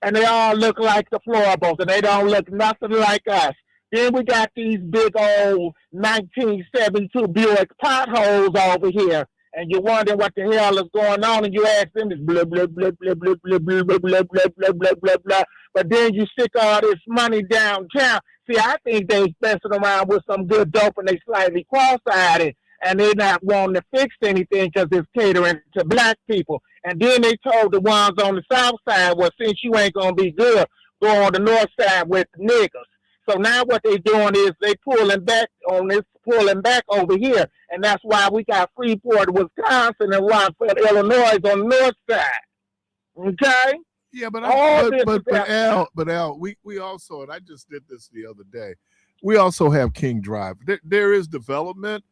And they all look like deplorables, and they don't look nothing like us. Then we got these big old 1972 Buick potholes over here, and you wonder what the hell is going on, and you ask them, it's blah, blah, blah, blah, blah, blah, blah, blah, blah, blah, blah, blah, blah, blah. But then you stick all this money downtown. See, I think they messing around with some good dope, and they slightly cross-eyed, and they're not wanting to fix anything because it's catering to black people. And then they told the ones on the south side, well, since you ain't going to be good, go on the north side with the niggas. So now what they doing is they pulling back over here. And that's why we got Freeport, Wisconsin, and Rockford, Illinois on the north side. Okay? Yeah, but Al, we also, and I just did this the other day, we also have King Drive. There is development,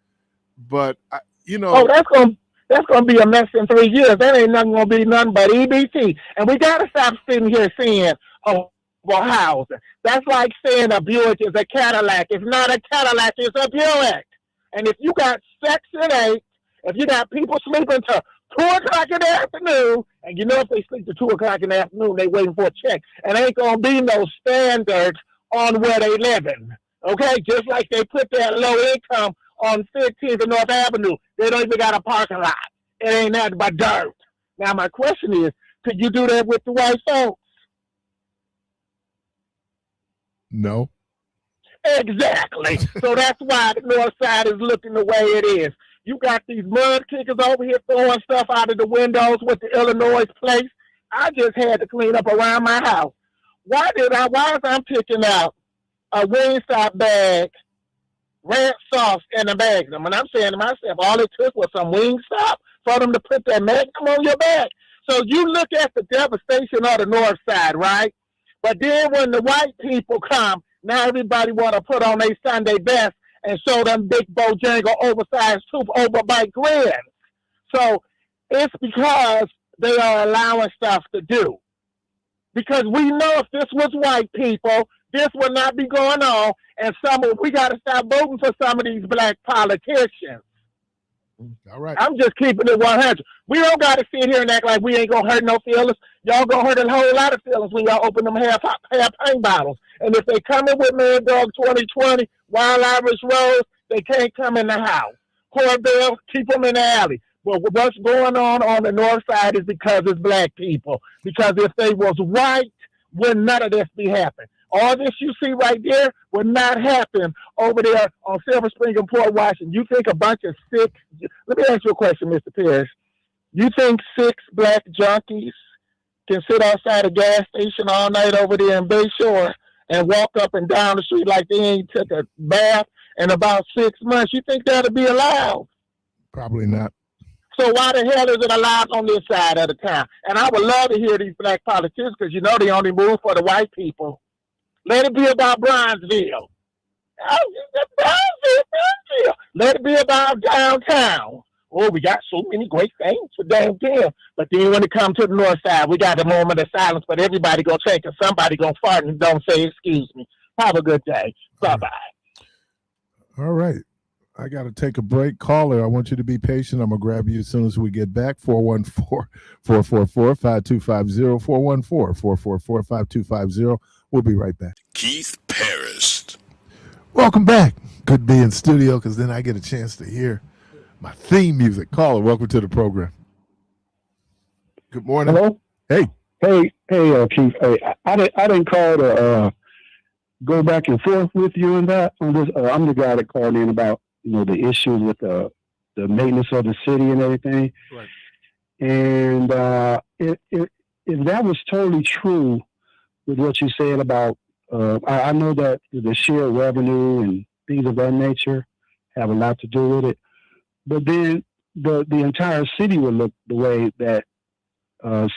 but that's gonna be a mess in 3 years. That ain't nothing gonna be nothing but EBT. And we gotta stop sitting here saying, oh, well, housing. That's like saying a Buick is a Cadillac. It's not a Cadillac, it's a Buick. And if you got Section 8, if you got people sleeping till 2 o'clock in the afternoon, and you know if they sleep till 2 o'clock in the afternoon, they waiting for a check. And ain't gonna be no standards on where they living. Okay? Just like they put that low income on 15th and North Avenue. They don't even got a parking lot. It ain't nothing but dirt. Now, my question is, could you do that with the white folks? No. Exactly. So that's why the north side is looking the way it is. You got these mud kickers over here throwing stuff out of the windows with the Illinois place. I just had to clean up around my house. Why is I'm picking out a Wingstop bag red sauce in the Magnum. And I'm saying to myself, all it took was some Wingstop for them to put that Magnum on your back. So you look at the devastation of the North Side, right? But then when the white people come, now everybody want to put on their Sunday best and show them big Bojangle oversized tooth over by grins. So it's because they are allowing stuff to do. Because we know if this was white people, this would not be going on. And we got to stop voting for some of these black politicians. All right. I'm just keeping it 100. We don't got to sit here and act like we ain't going to hurt no feelings. Y'all going to hurt a whole lot of feelings when y'all open them half paint bottles. And if they come in with Mad Dog 2020, Wild Irish Rose, they can't come in the house. Corbell, keep them in the alley. But what's going on the North Side is because it's black people. Because if they was white, would none of this be happening. All this you see right there would not happen over there on Silver Spring and Port Washington. You think a bunch of sick, let me ask you a question, Mr. Parris. You think 6 black junkies can sit outside a gas station all night over there in Bayshore and walk up and down the street like they ain't took a bath in about 6 months? You think that'll be allowed? Probably not. So why the hell is it allowed on this side of the town? And I would love to hear these black politicians because you know they only move for the white people. Let it be about Bronzeville. Let it be about downtown. Oh, we got so many great things for downtown. But then when it comes to the North Side, we got a moment of silence, but everybody gonna check and somebody gonna fart and don't say excuse me. Have a good day. Bye-bye. All right. I got to take a break. Caller, I want you to be patient. I'm going to grab you as soon as we get back. 414-444-5250. 414-444-5250. We'll be right back. Keith Parris. Welcome back. Good to be in studio because then I get a chance to hear my theme music. Caller, welcome to the program. Good morning. Hello? Hey, Keith. Hey, I didn't call to go back and forth with you on that. I'm the guy that called in about the issues with the maintenance of the city and everything. Right. And if that was totally true with what you said about, I know that the shared revenue and things of that nature have a lot to do with it. But then the entire city would look the way that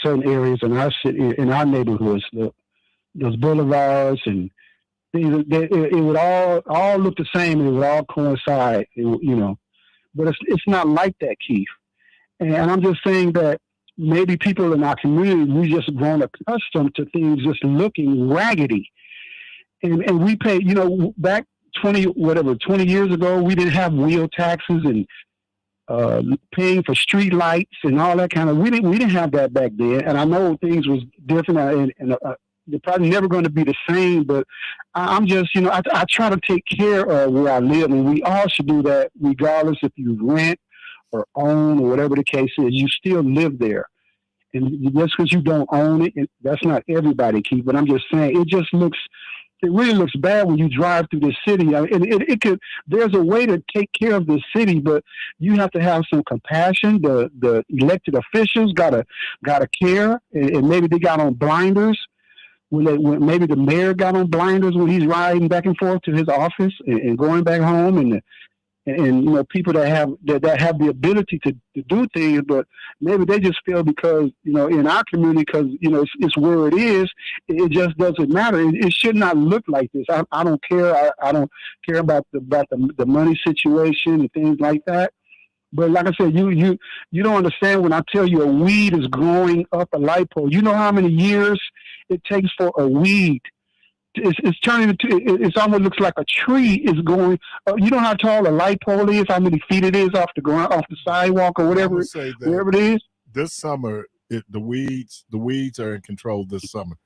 certain areas in our city, in our neighborhoods, those boulevards and things, it would all look the same. And it would all coincide, But it's not like that, Keith. And I'm just saying that maybe people in our community, we just grown accustomed to things just looking raggedy. And we pay, back 20 years ago, we didn't have wheel taxes and paying for street lights and all that kind of. We didn't have that back then. And I know things was different, and they're probably never going to be the same. But I'm just, I try to take care of where I live, and we all should do that, regardless if you rent or own or whatever the case is. You still live there, and just because you don't own it, that's not everybody, Keith. But I'm just saying, it really looks bad when you drive through the city. And there's a way to take care of the city, but you have to have some compassion. The elected officials gotta care, and maybe they got on blinders. When maybe the mayor got on blinders when he's riding back and forth to his office and going back home, and people that have the ability to do things, but maybe they just feel because in our community, because it's where it is, it just doesn't matter. It should not look like this. I don't care. I don't care about the money situation and things like that. But like I said, you don't understand when I tell you a weed is growing up a light pole. You know how many years it takes for a weed. It's turning into. It almost looks like a tree is going. You know how tall a light pole is, how many feet it is off the ground, off the sidewalk, or whatever, wherever it is. This summer, the weeds are in control. This summer,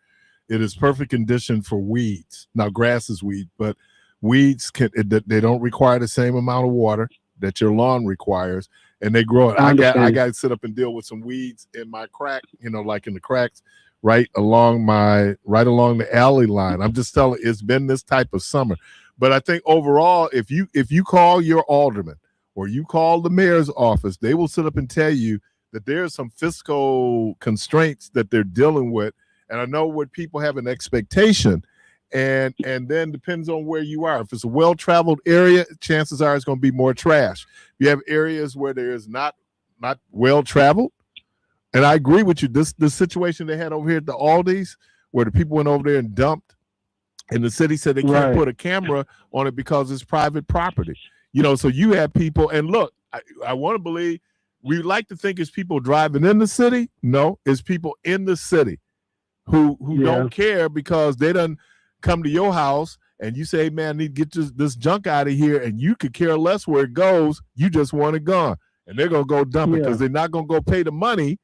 it is perfect condition for weeds. Now, grass is weed, but weeds they don't require the same amount of water that your lawn requires, and they grow it. I got to sit up and deal with some weeds in my crack, like in the cracks right along the alley line. I'm just telling you, it's been this type of summer. But I think overall, if you call your alderman or you call the mayor's office, they will sit up and tell you that there's some fiscal constraints that they're dealing with. And I know what people have an expectation, and then depends on where you are. If it's a well-traveled area, chances are it's going to be more trash. If you have areas where there is not well-traveled, and I agree with you, this situation they had over here at the Aldi's, where the people went over there and dumped, and the city said they can't put a camera on it because it's private property. So you have people, and look, I want to believe, we like to think it's people driving in the city. No, it's people in the city who don't care because they done come to your house and you say, hey, man, I need to get this junk out of here, and you could care less where it goes. You just want it gone. And they're going to go dump it because they're not going to go pay the money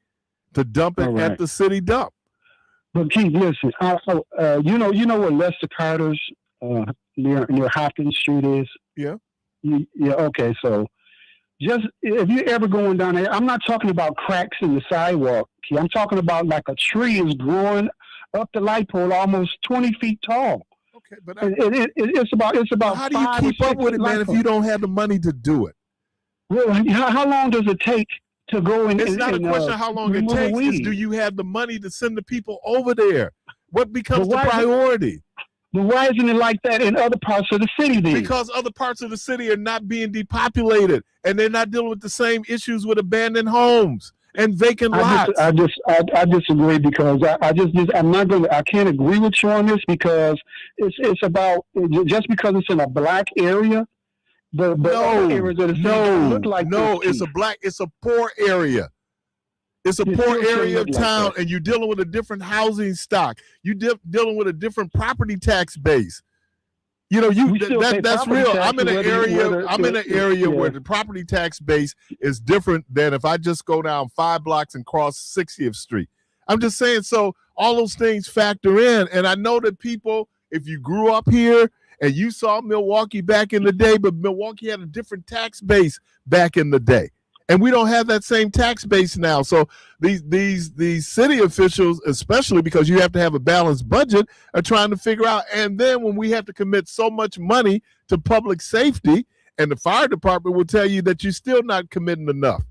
to dump it at the city dump. But Keith, listen, you know where Lester Carter's near Hopkins Street is? Yeah. Yeah, okay, so just if you're ever going down there, I'm not talking about cracks in the sidewalk. I'm talking about like a tree is growing up the light pole almost 20 feet tall. Okay, but it's about. How do you keep up with it, man, if you don't have the money to do it? Well, how long does it take to go in? It's not a question of how long it takes. It's do you have the money to send the people over there? What becomes the priority? But why isn't it like that in other parts of the city then? Because other parts of the city are not being depopulated, and they're not dealing with the same issues with abandoned homes and vacant lots. I disagree because I can't agree with you on this because it's about just because it's in a black area. Other areas of the city don't look like it's a poor area. It's a poor area of town, and you're dealing with a different housing stock. You're dealing with a different property tax base. That's real. I'm in an area where the property tax base is different than if I just go down 5 blocks and cross 60th Street. I'm just saying, so all those things factor in. And I know that people, if you grew up here and you saw Milwaukee back in the day, but Milwaukee had a different tax base back in the day. And we don't have that same tax base now. So these city officials, especially because you have to have a balanced budget, are trying to figure out. And then when we have to commit so much money to public safety, and the fire department will tell you that you're still not committing enough.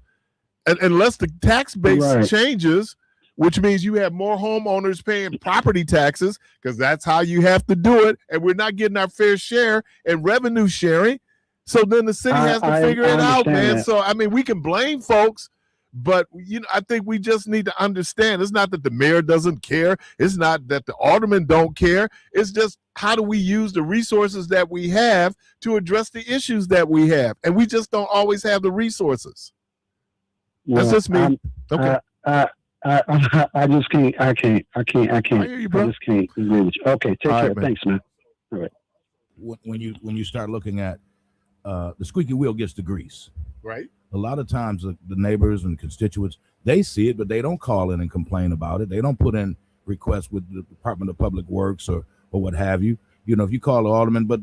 And unless the tax base changes, which means you have more homeowners paying property taxes, because that's how you have to do it. And we're not getting our fair share and revenue sharing. So then the city has to figure it out, man. That. So, I mean, we can blame folks, but, I think we just need to understand. It's not that the mayor doesn't care. It's not that the aldermen don't care. It's just how do we use the resources that we have to address the issues that we have? And we just don't always have the resources. Well, that's just me. Okay. I just can't. I can't. I hear you, bro. I just can't agree with you. Okay, take care. Man. Thanks, man. All right. When you start looking at the squeaky wheel gets the grease. Right. A lot of times the neighbors and constituents, they see it, but they don't call in and complain about it. They don't put in requests with the Department of Public Works or what have you. If you call the alderman, but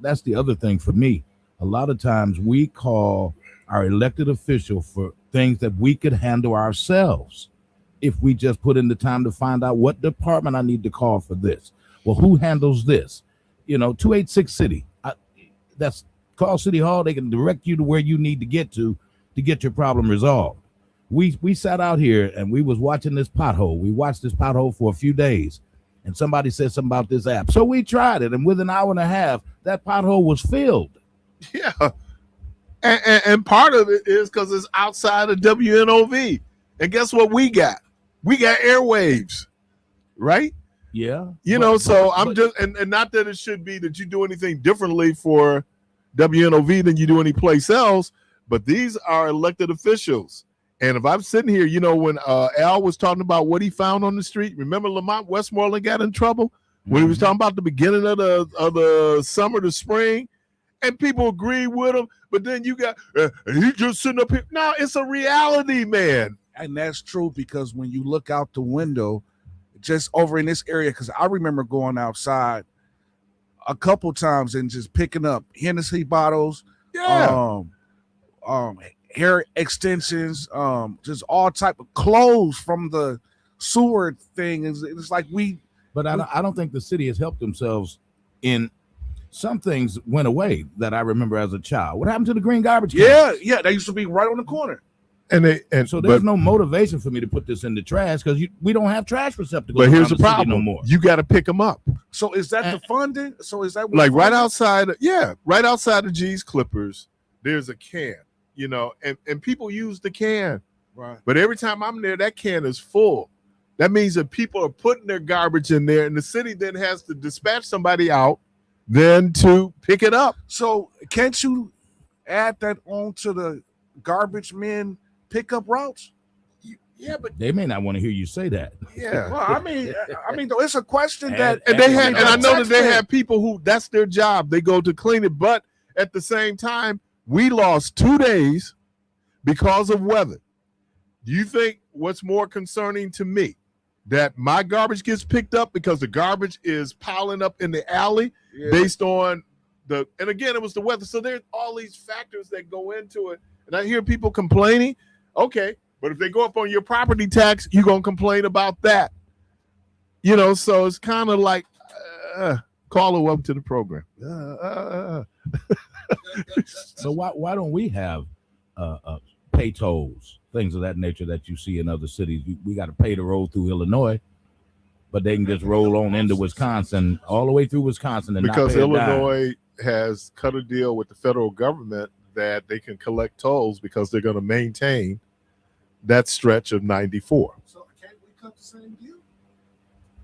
that's the other thing for me. A lot of times we call our elected official for things that we could handle ourselves if we just put in the time to find out what department I need to call for this. Well, who handles this? 286 City. That's call City Hall. They can direct you to where you need to get your problem resolved. We sat out here and we was watching this pothole. We watched this pothole for a few days, and somebody said something about this app. So we tried it, and within an hour and a half, that pothole was filled. Yeah, and part of it is because it's outside of WNOV. And guess what we got? We got airwaves, right? Yeah. I'm just, and not that it should be that you do anything differently for WNOV than you do any place else, but these are elected officials. And if I'm sitting here, when Al was talking about what he found on the street, remember Lamont Westmoreland got in trouble when he was talking about the beginning of the summer to spring, and people agree with him, but then you got he just sitting up here. No, it's a reality, man. And that's true, because when you look out the window, just over in this area, because I remember going outside a couple times and just picking up Hennessy bottles, hair extensions, just all type of clothes from the sewer thing. It's like But I don't think the city has helped themselves in some things went away that I remember as a child. What happened to the green garbage can? Yeah, they used to be right on the corner. So there's no motivation for me to put this in the trash because we don't have trash receptacles. But here's the city problem: no more. you got to pick them up. So is that the funding? So is that like right outside? Right outside of G's Clippers, there's a can. And people use the can. Right. But every time I'm there, that can is full. That means that people are putting their garbage in there, and the city then has to dispatch somebody out then to pick it up. So can't you add that on to the garbage men pickup routes? Yeah, but they may not want to hear you say that. Yeah. Well, I mean, though, it's a question and I know that they have people who that's their job. They go to clean it, but at the same time, we lost 2 days because of weather. Do you think what's more concerning to me? That my garbage gets picked up because the garbage is piling up in the alley based on and again, it was the weather. So there's all these factors that go into it. And I hear people complaining. Okay, but if they go up on your property tax, you're going to complain about that. So it's kind of like, caller, welcome to the program. So why don't we have pay tolls, things of that nature that you see in other cities? We got to pay to roll through Illinois, but they can just roll on into Wisconsin, all the way through Wisconsin, and because not pay Illinois has cut a deal with the federal government that they can collect tolls because they're going to maintain that stretch of 94. So can't we cut the same deal?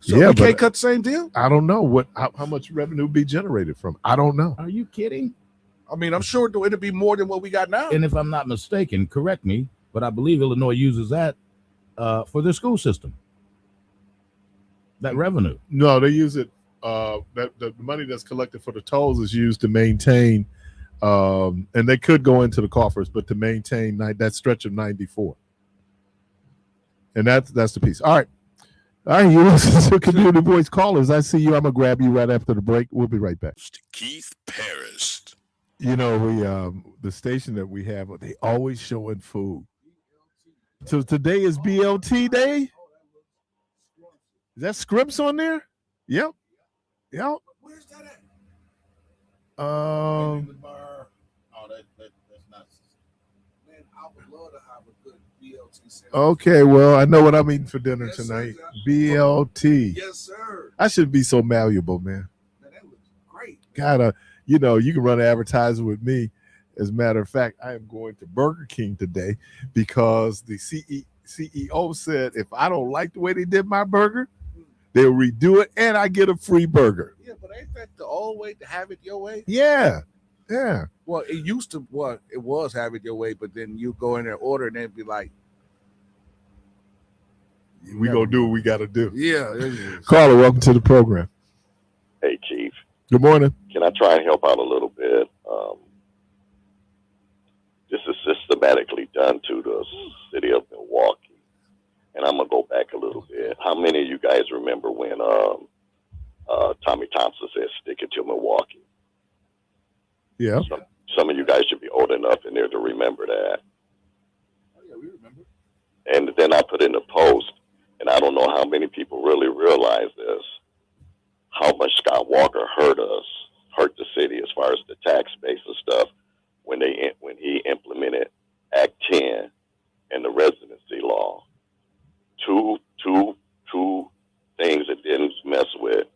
So we can't cut the same deal? I don't know how much revenue be generated from. I don't know. Are you kidding? I mean, I'm sure it'll be more than what we got now. And if I'm not mistaken, correct me, but I believe Illinois uses that for their school system. That revenue. No, they use it. That the money that's collected for the tolls is used to maintain, and they could go into the coffers, but to maintain that stretch of 94. And that's the piece. All right, you listen to Community Voice Callers. I see you. I'm gonna grab you right after the break. We'll be right back. Keith Parris. We the station that we have, they always showing food. So today is BLT day. Is that Scripps on there? Yep. Where's that at? Oh, that's not. Man, I would love to have a good BLT sandwich. Okay, well, I know what I'm eating for dinner tonight. Sir. BLT. Yes, sir. I should be so malleable, man. Man, that looks great. Gotta, you can run an advertising with me. As a matter of fact, I am going to Burger King today because the CEO said if I don't like the way they did my burger, they'll redo it and I get a free burger. Yeah, but ain't that the old way to have it your way? Yeah. Well, it was have it your way, but then you go in there, order, and then be like, we gonna do what we gotta do. Yeah. Caller, welcome to the program. Hey, Chief. Good morning. Can I try and help out a little bit? This is systematically done to the city of Milwaukee. And I'm going to go back a little bit. How many of you guys remember when Tommy Thompson said, stick it to Milwaukee? Yeah. Some of you guys should be old enough in there to remember that. Oh, yeah, we remember. And then I put in a post, and I don't know how many people really realize this, how much Scott Walker hurt the city as far as the tax base and stuff when he implemented Act 10 and the residency law. Two things it didn't mess with,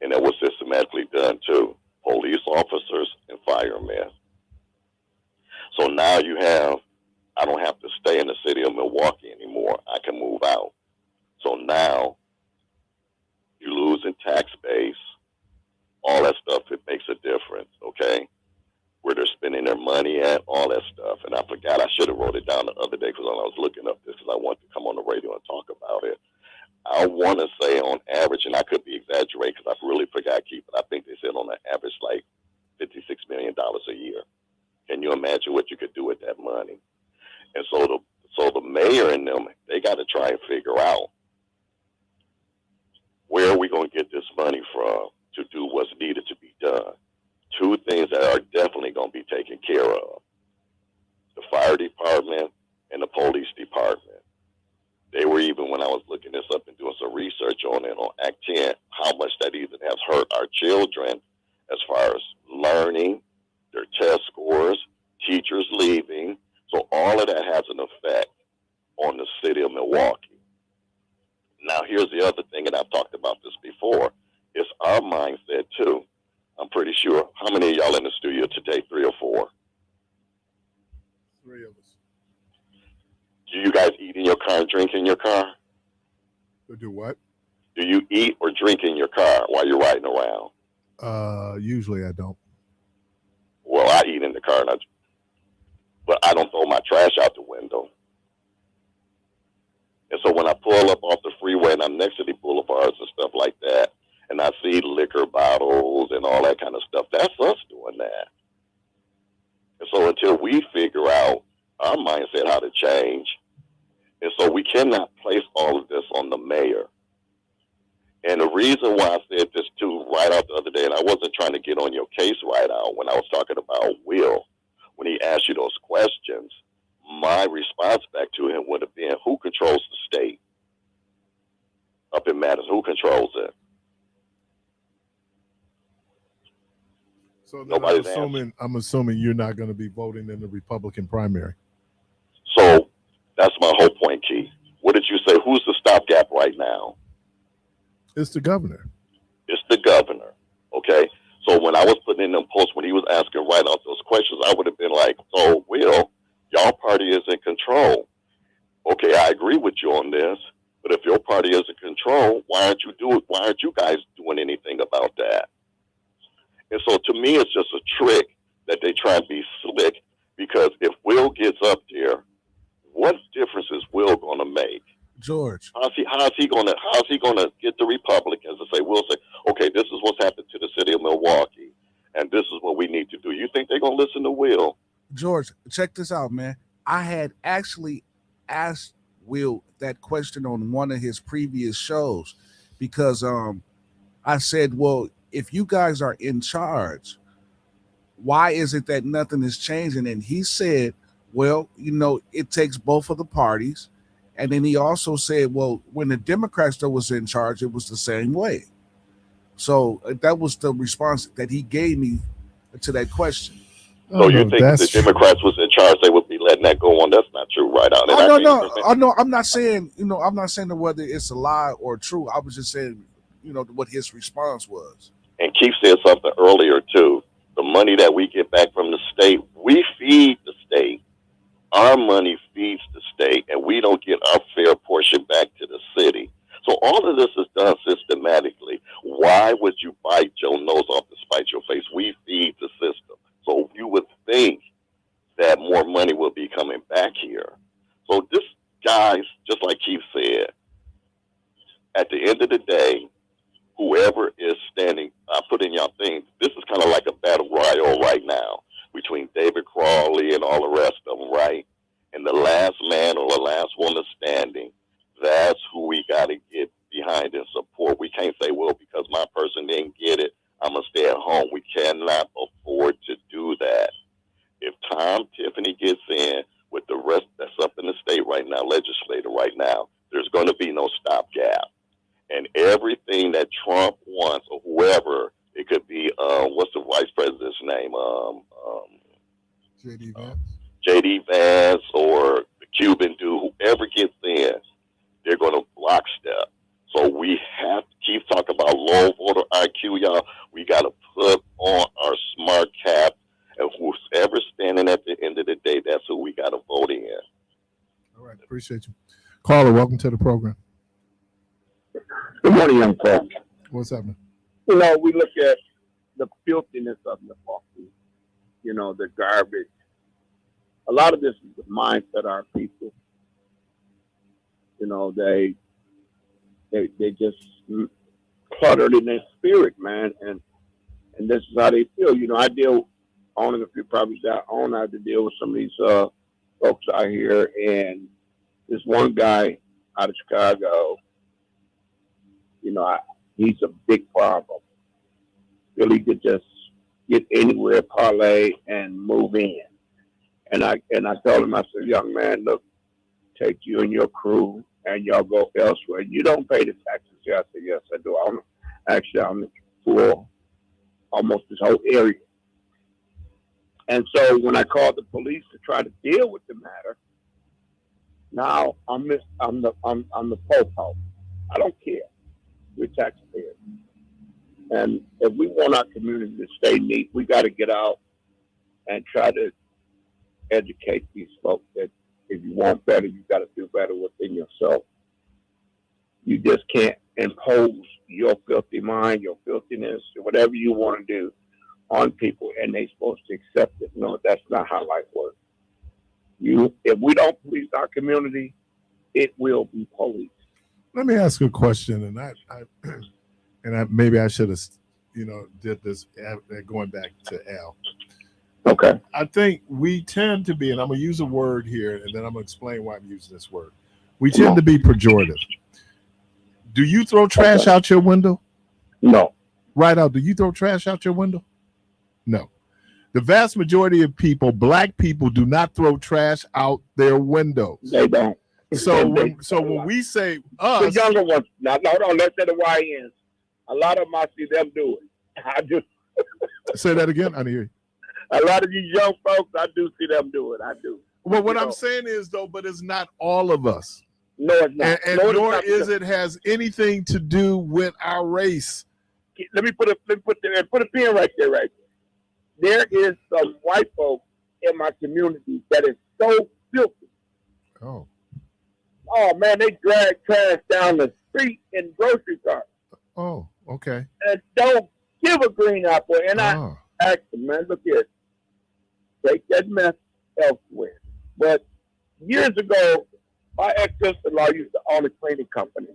and that was systematically done too. Police officers and firemen. So now I don't have to stay in the city of Milwaukee anymore. I can move out. So now you lose in tax base, all that stuff, it makes a difference, okay? Where they're spending their money at, all that stuff. And I forgot, I should have wrote it down the other day because I was looking up this because I wanted to come on the radio and talk about it. I want to say on average, and I could be exaggerating because I really forgot, Keith, but I think they said on the average like $56 million a year. Can you imagine what you could do with that money? And so the mayor and them, they got to try and figure out where are we going to get this money from to do what's needed to be done. Two things that are definitely going to be taken care of: the fire department and the police department. They were, even when I was looking this up and doing some research on it on Act 10, how much that even has hurt our children as far as learning, their test scores, teachers leaving. So all of that has an effect on the city of Milwaukee. Now, here's the other thing, and I've talked about this before. It's our mindset, too. I'm pretty sure. How many of y'all in the studio today? 3 or 4? 3 of us. Do you guys eat in your car and drink in your car? To do what? Do you eat or drink in your car while you're riding around? Usually I don't. Well, I eat in the car, but I don't throw my trash out the window. And so when I pull up off the freeway and I'm next to the boulevards and stuff like that, and I see liquor bottles and all that kind of stuff, that's us doing that. And so until we figure out our mindset how to change, and so we cannot place all of this on the mayor. And the reason why I said this too right out the other day, and I wasn't trying to get on your case right out when I was talking about Will, when he asked you those questions, my response back to him would have been, who controls the state? Up in Madison, who controls it? So then I'm assuming you're not going to be voting in the Republican primary. So that's my whole point, Keith. What did you say? Who's the stopgap right now? It's the governor. It's the governor. Okay. So when I was putting in them posts, when he was asking right out those questions, I would have been like, so Will, y'all party is in control. Okay, I agree with you on this, but if your party is in control, why aren't you guys doing anything about that? And so to me, it's just a trick that they try and be slick, because if Will gets up there, what difference is Will going to make? George, how's he going to get the Republicans to say, Will say, okay, this is what's happened to the city of Milwaukee, and this is what we need to do. You think they're going to listen to Will? George, check this out, man. I had actually asked Will that question on one of his previous shows, because I said, well, if you guys are in charge, why is it that nothing is changing? And he said, well, it takes both of the parties. And then he also said, well, when the Democrats was in charge, it was the same way. So that was the response that he gave me to that question. So you think if the Democrats was in charge, they would be letting that go on? That's not true, right? No. I'm not saying, whether it's a lie or true. I was just saying, what his response was. And Keith said something earlier too. The money that we get back from the state, we feed the state. Our money feeds the state, and we don't get our fair portion back to the city. So all of this is done systematically. Why would you bite your nose off to spite your face? We feed the system. So you would think that more money will be coming back here. So this, guys, just like Keith said, at the end of the day, whoever is standing, I put in y'all things, this is kind of like a battle royal right now between David Crawley and all the rest of them, right? And the last man or the last woman standing, that's who we got to get behind and support. We can't say, well, because my person didn't get it, I'm going to stay at home. We cannot afford to do that. If Tom Tiffany gets in with the rest that's up in the state right now, legislator right now, there's going to be no stopgap. And everything that Trump wants, or whoever, it could be, what's the vice president's name? J.D. Vance. J.D. Vance or the Cuban dude, whoever gets in, they're going to lockstep. So we have to keep talking about low voter IQ, y'all. We got to put on our smart cap, and whoever's standing at the end of the day, that's who we got to vote in. All right, appreciate you. Caller, welcome to the program. Good morning, young folks. What's happening? We look at the filthiness of Milwaukee, the garbage. A lot of this is the mindset of our people. They just cluttered in their spirit, man, and this is how they feel. I deal, I don't know if you probably I have to deal with some of these folks out here, and this one guy out of Chicago, he's a big problem. Really could just get anywhere, parlay, and move in. And I told him, I said, young man, look, take you and your crew, and y'all go elsewhere. You don't pay the taxes here. I said, yes, I do. I'm for almost this whole area. And so when I called the police to try to deal with the matter, now I'm the popo. I don't care. We're taxpayers. And if we want our community to stay neat, we got to get out and try to educate these folks that if you want better, you got to do better within yourself. You just can't impose your filthy mind, your filthiness, or whatever you want to do on people, and they're supposed to accept it. No, that's not how life works. If we don't police our community, it will be policed. Let me ask you a question, and maybe I should have, did this going back to Al. Okay. I think we tend to be, and I'm gonna use a word here, and then I'm gonna explain why I'm using this word. We tend to be pejorative. Do you throw trash out your window? No. Right out. Do you throw trash out your window? No. The vast majority of people, black people, do not throw trash out their windows. They don't. So when we say us, the younger ones, now hold on, let's say the YNs. A lot of them, I see them do it. I just say that again. I didn't hear you. A lot of these young folks, I do see them do it. I do. Well, what I'm saying is, though, but it's not all of us. No, it's not. And nor is it has anything to do with our race. Let me put a pin right there, right there. There is some white folks in my community that is so filthy. Oh. Oh man, they drag trash down the street in grocery carts. Oh, okay. And don't give a green apple. And I asked them, man, look here, take that mess elsewhere. But years ago, my ex-sister-in-law used to own a cleaning company.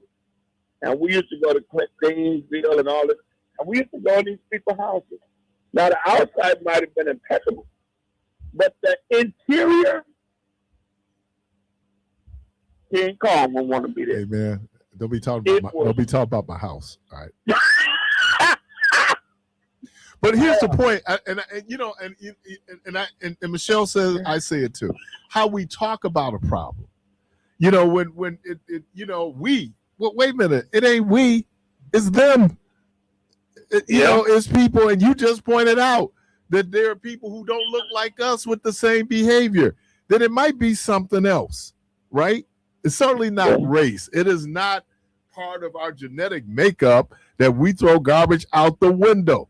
And we used to go to Cleansville and all this. And we used to go in these people's houses. Now, the outside might have been impeccable. But the interior, King Kong won't want to be there. Hey, man, don't be talking about my house. All right. But here's the point, and Michelle says, I say it too. How we talk about a problem. When we. Well, wait a minute. It ain't we. It's them. It's people, and you just pointed out that there are people who don't look like us with the same behavior. Then it might be something else, right? It's certainly not race. It is not part of our genetic makeup that we throw garbage out the window.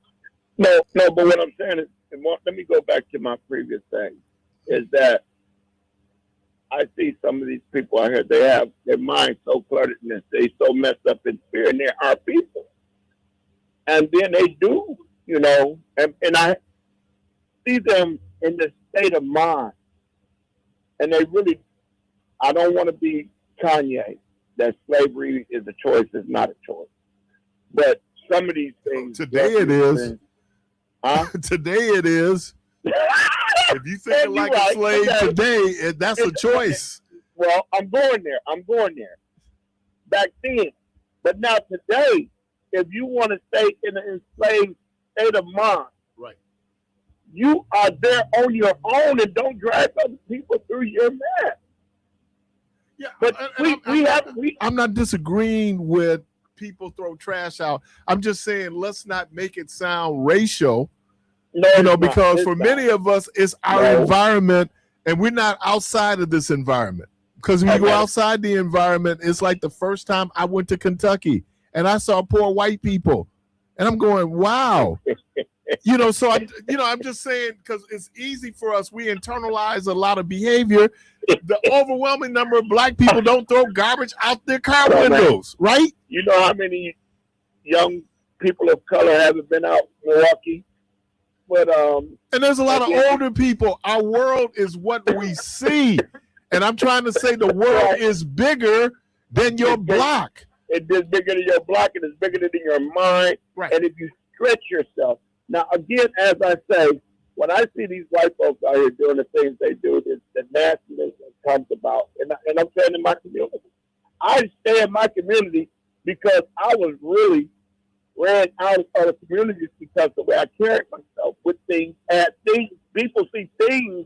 No, but what I'm saying is, let me go back to my previous thing, is that I see some of these people out here, they have their minds so cluttered and they so messed up in spirit, and they are people. And then they do, and I see them in this state of mind. And they really, I don't want to be Kanye, that slavery is a choice, is not a choice. But some of these things. Today it is. Today it is. If you think like a slave today, that's a choice. Well, I'm going there. Back then. But now today, if you want to stay in an enslaved state of mind, right, you are there on your own and don't drag other people through your mess. Yeah, but I'm not disagreeing with people throw trash out. I'm just saying let's not make it sound racial. No, because for many of us, it's our environment, and we're not outside of this environment. Because when you go outside the environment, it's like the first time I went to Kentucky and I saw poor white people, and I'm going, wow. So I'm just saying, because it's easy for us. We internalize a lot of behavior. The overwhelming number of black people don't throw garbage out their car windows, right? You know how many young people of color haven't been out in Milwaukee? But and there's a lot of older people. Our world is what we see. And I'm trying to say the world is bigger than your block. It is bigger than your block, and it's bigger than your mind. Right. And if you stretch yourself. Now, again, as I say, when I see these white folks out here doing the things they do, the nastiness that comes about, and I'm saying in my community, I stay in my community because I was really ran out of other communities because the way I carried myself with things. People see things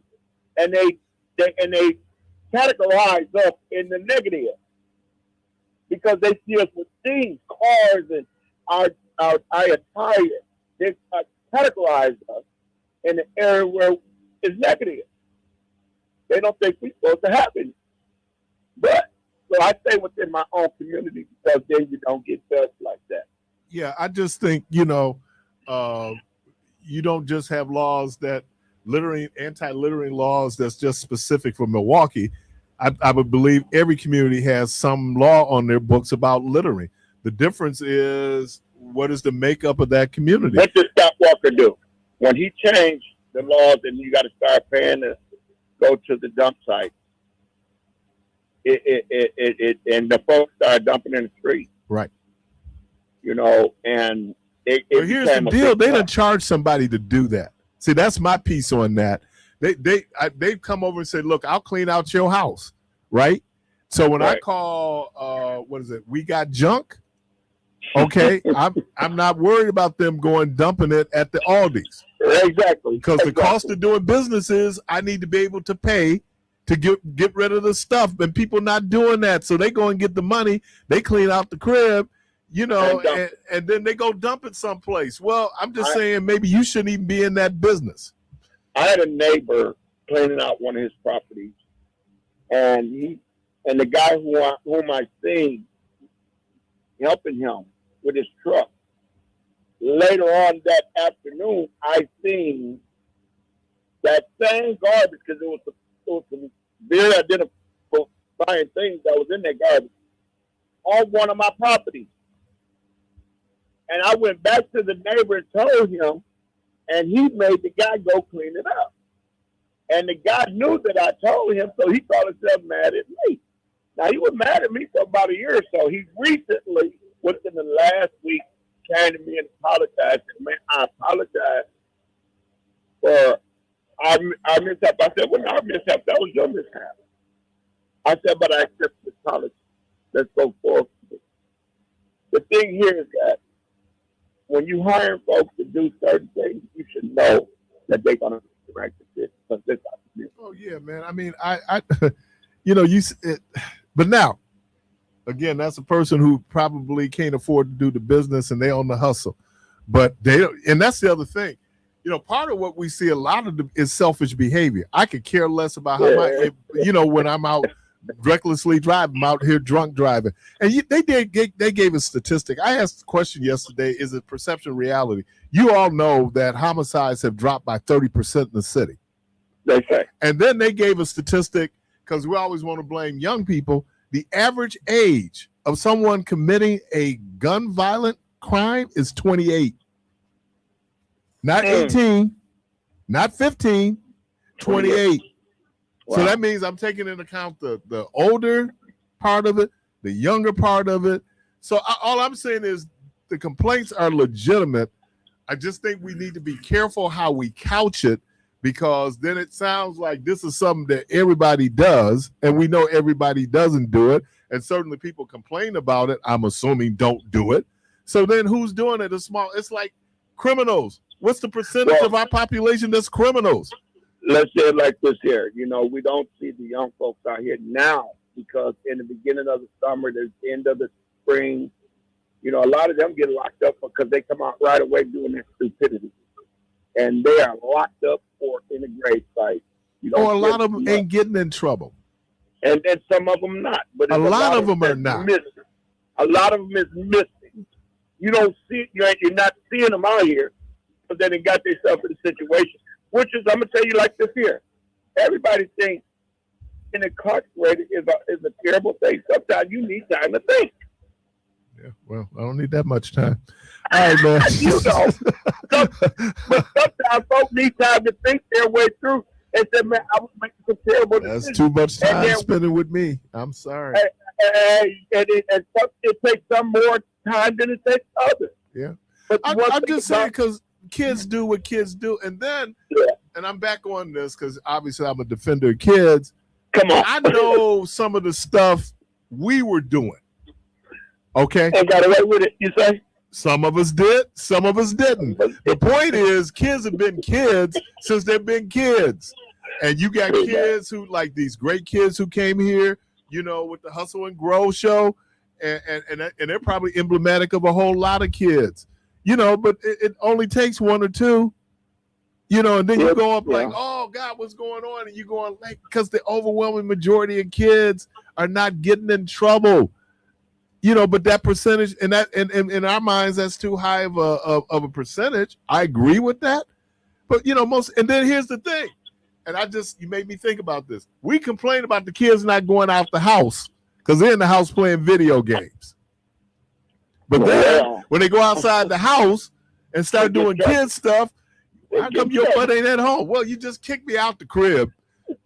and they categorize us in the negative because they see us with things, cars, and our attire. They categorize us in the area where is negative. They don't think we're supposed to have any. But so I stay within my own community because then you don't get judged like that. Yeah, I just think, you don't just have laws that anti-littering laws that's just specific for Milwaukee. I would believe every community has some law on their books about littering. The difference is what is the makeup of that community. What did Scott Walker do? When he changed the laws and you got to start paying to go to the dump site, and the folks started dumping in the street. Right. And it here's the deal. They done charge somebody to do that. See, that's my piece on that. They've come over and said, look, I'll clean out your house. Right. So when I call, We Got Junk. Okay. I'm not worried about them dumping it at the Aldi's. Exactly. Because the cost of doing business is I need to be able to pay to get rid of the stuff, and people not doing that. So they go and get the money, they clean out the crib, and then they go dump it someplace. Well, I'm just saying maybe you shouldn't even be in that business. I had a neighbor cleaning out one of his properties, and the guy whom I seen helping him with his truck. Later on that afternoon, I seen that same garbage, because it was some very identifying things that was in that garbage on one of my properties. And I went back to the neighbor and told him, and he made the guy go clean it up. And the guy knew that I told him, so he called himself mad at me. Now, he was mad at me for about a year or so. He recently, within the last week, came to me and apologized. Man, I apologize for our mishap. I said, well, our mishap, that was your mishap. I said, but I accept the apology. Let's go forward. The thing here is that when you hire folks to do certain things, you should know that they're going to correct it. Oh, yeah, man. I mean, but now, again, that's a person who probably can't afford to do the business and they own the hustle. But and that's the other thing. Part of what we see a lot of is selfish behavior. I could care less about how when I'm out recklessly driving, I'm out here drunk driving. And they gave a statistic. I asked the question yesterday, is it perception reality? You all know that homicides have dropped by 30% in the city. They say. And then they gave a statistic, because we always want to blame young people. The average age of someone committing a gun violent crime is 28. Not 18, not 15, 28. Wow. So that means I'm taking into account the older part of it, the younger part of it. So all I'm saying is the complaints are legitimate. I just think we need to be careful how we couch it, because then it sounds like this is something that everybody does, and we know everybody doesn't do it. And certainly people complain about it, I'm assuming don't do it. So then who's doing it? It's like criminals. What's the percentage of our population that's criminals? Let's say it like this here. We don't see the young folks out here now, because in the beginning of the summer, the end of the spring, a lot of them get locked up because they come out right away doing their stupidity. And they are locked up or in a grave site. A lot of them ain't getting in trouble. And some of them not. But a lot of them are not. Missing. A lot of them is missing. You don't see, you're not seeing them out here, but then they got themselves in a situation, which is, I'm going to tell you like this here. Everybody thinks being incarcerated is a terrible thing. Sometimes you need time to think. Yeah, well, I don't need that much time. All right, man. But sometimes folks need time to think their way through and say, man, I was making some terrible decisions. That's too much time spending with me. I'm sorry. And it takes some more time than it takes others. Yeah. But I'm just saying, because kids do what kids do. And then, and I'm back on this because obviously I'm a defender of kids. Come on. I know some of the stuff we were doing. Okay. And got away with it, you say? Some of us did, some of us didn't. The point is, kids have been kids since they've been kids. And you got kids who, like these great kids who came here, with the Hustle and Grow show, and they're probably emblematic of a whole lot of kids. But it only takes one or two, And then you go up like, oh God, what's going on? And you going like, because the overwhelming majority of kids are not getting in trouble. But that percentage, and that in our minds, that's too high of a percentage. I agree with that. But and then here's the thing, and you made me think about this. We complain about the kids not going out the house because they're in the house playing video games. But then when they go outside the house and start doing kid stuff, how come your butt ain't at home? Well, you just kicked me out the crib.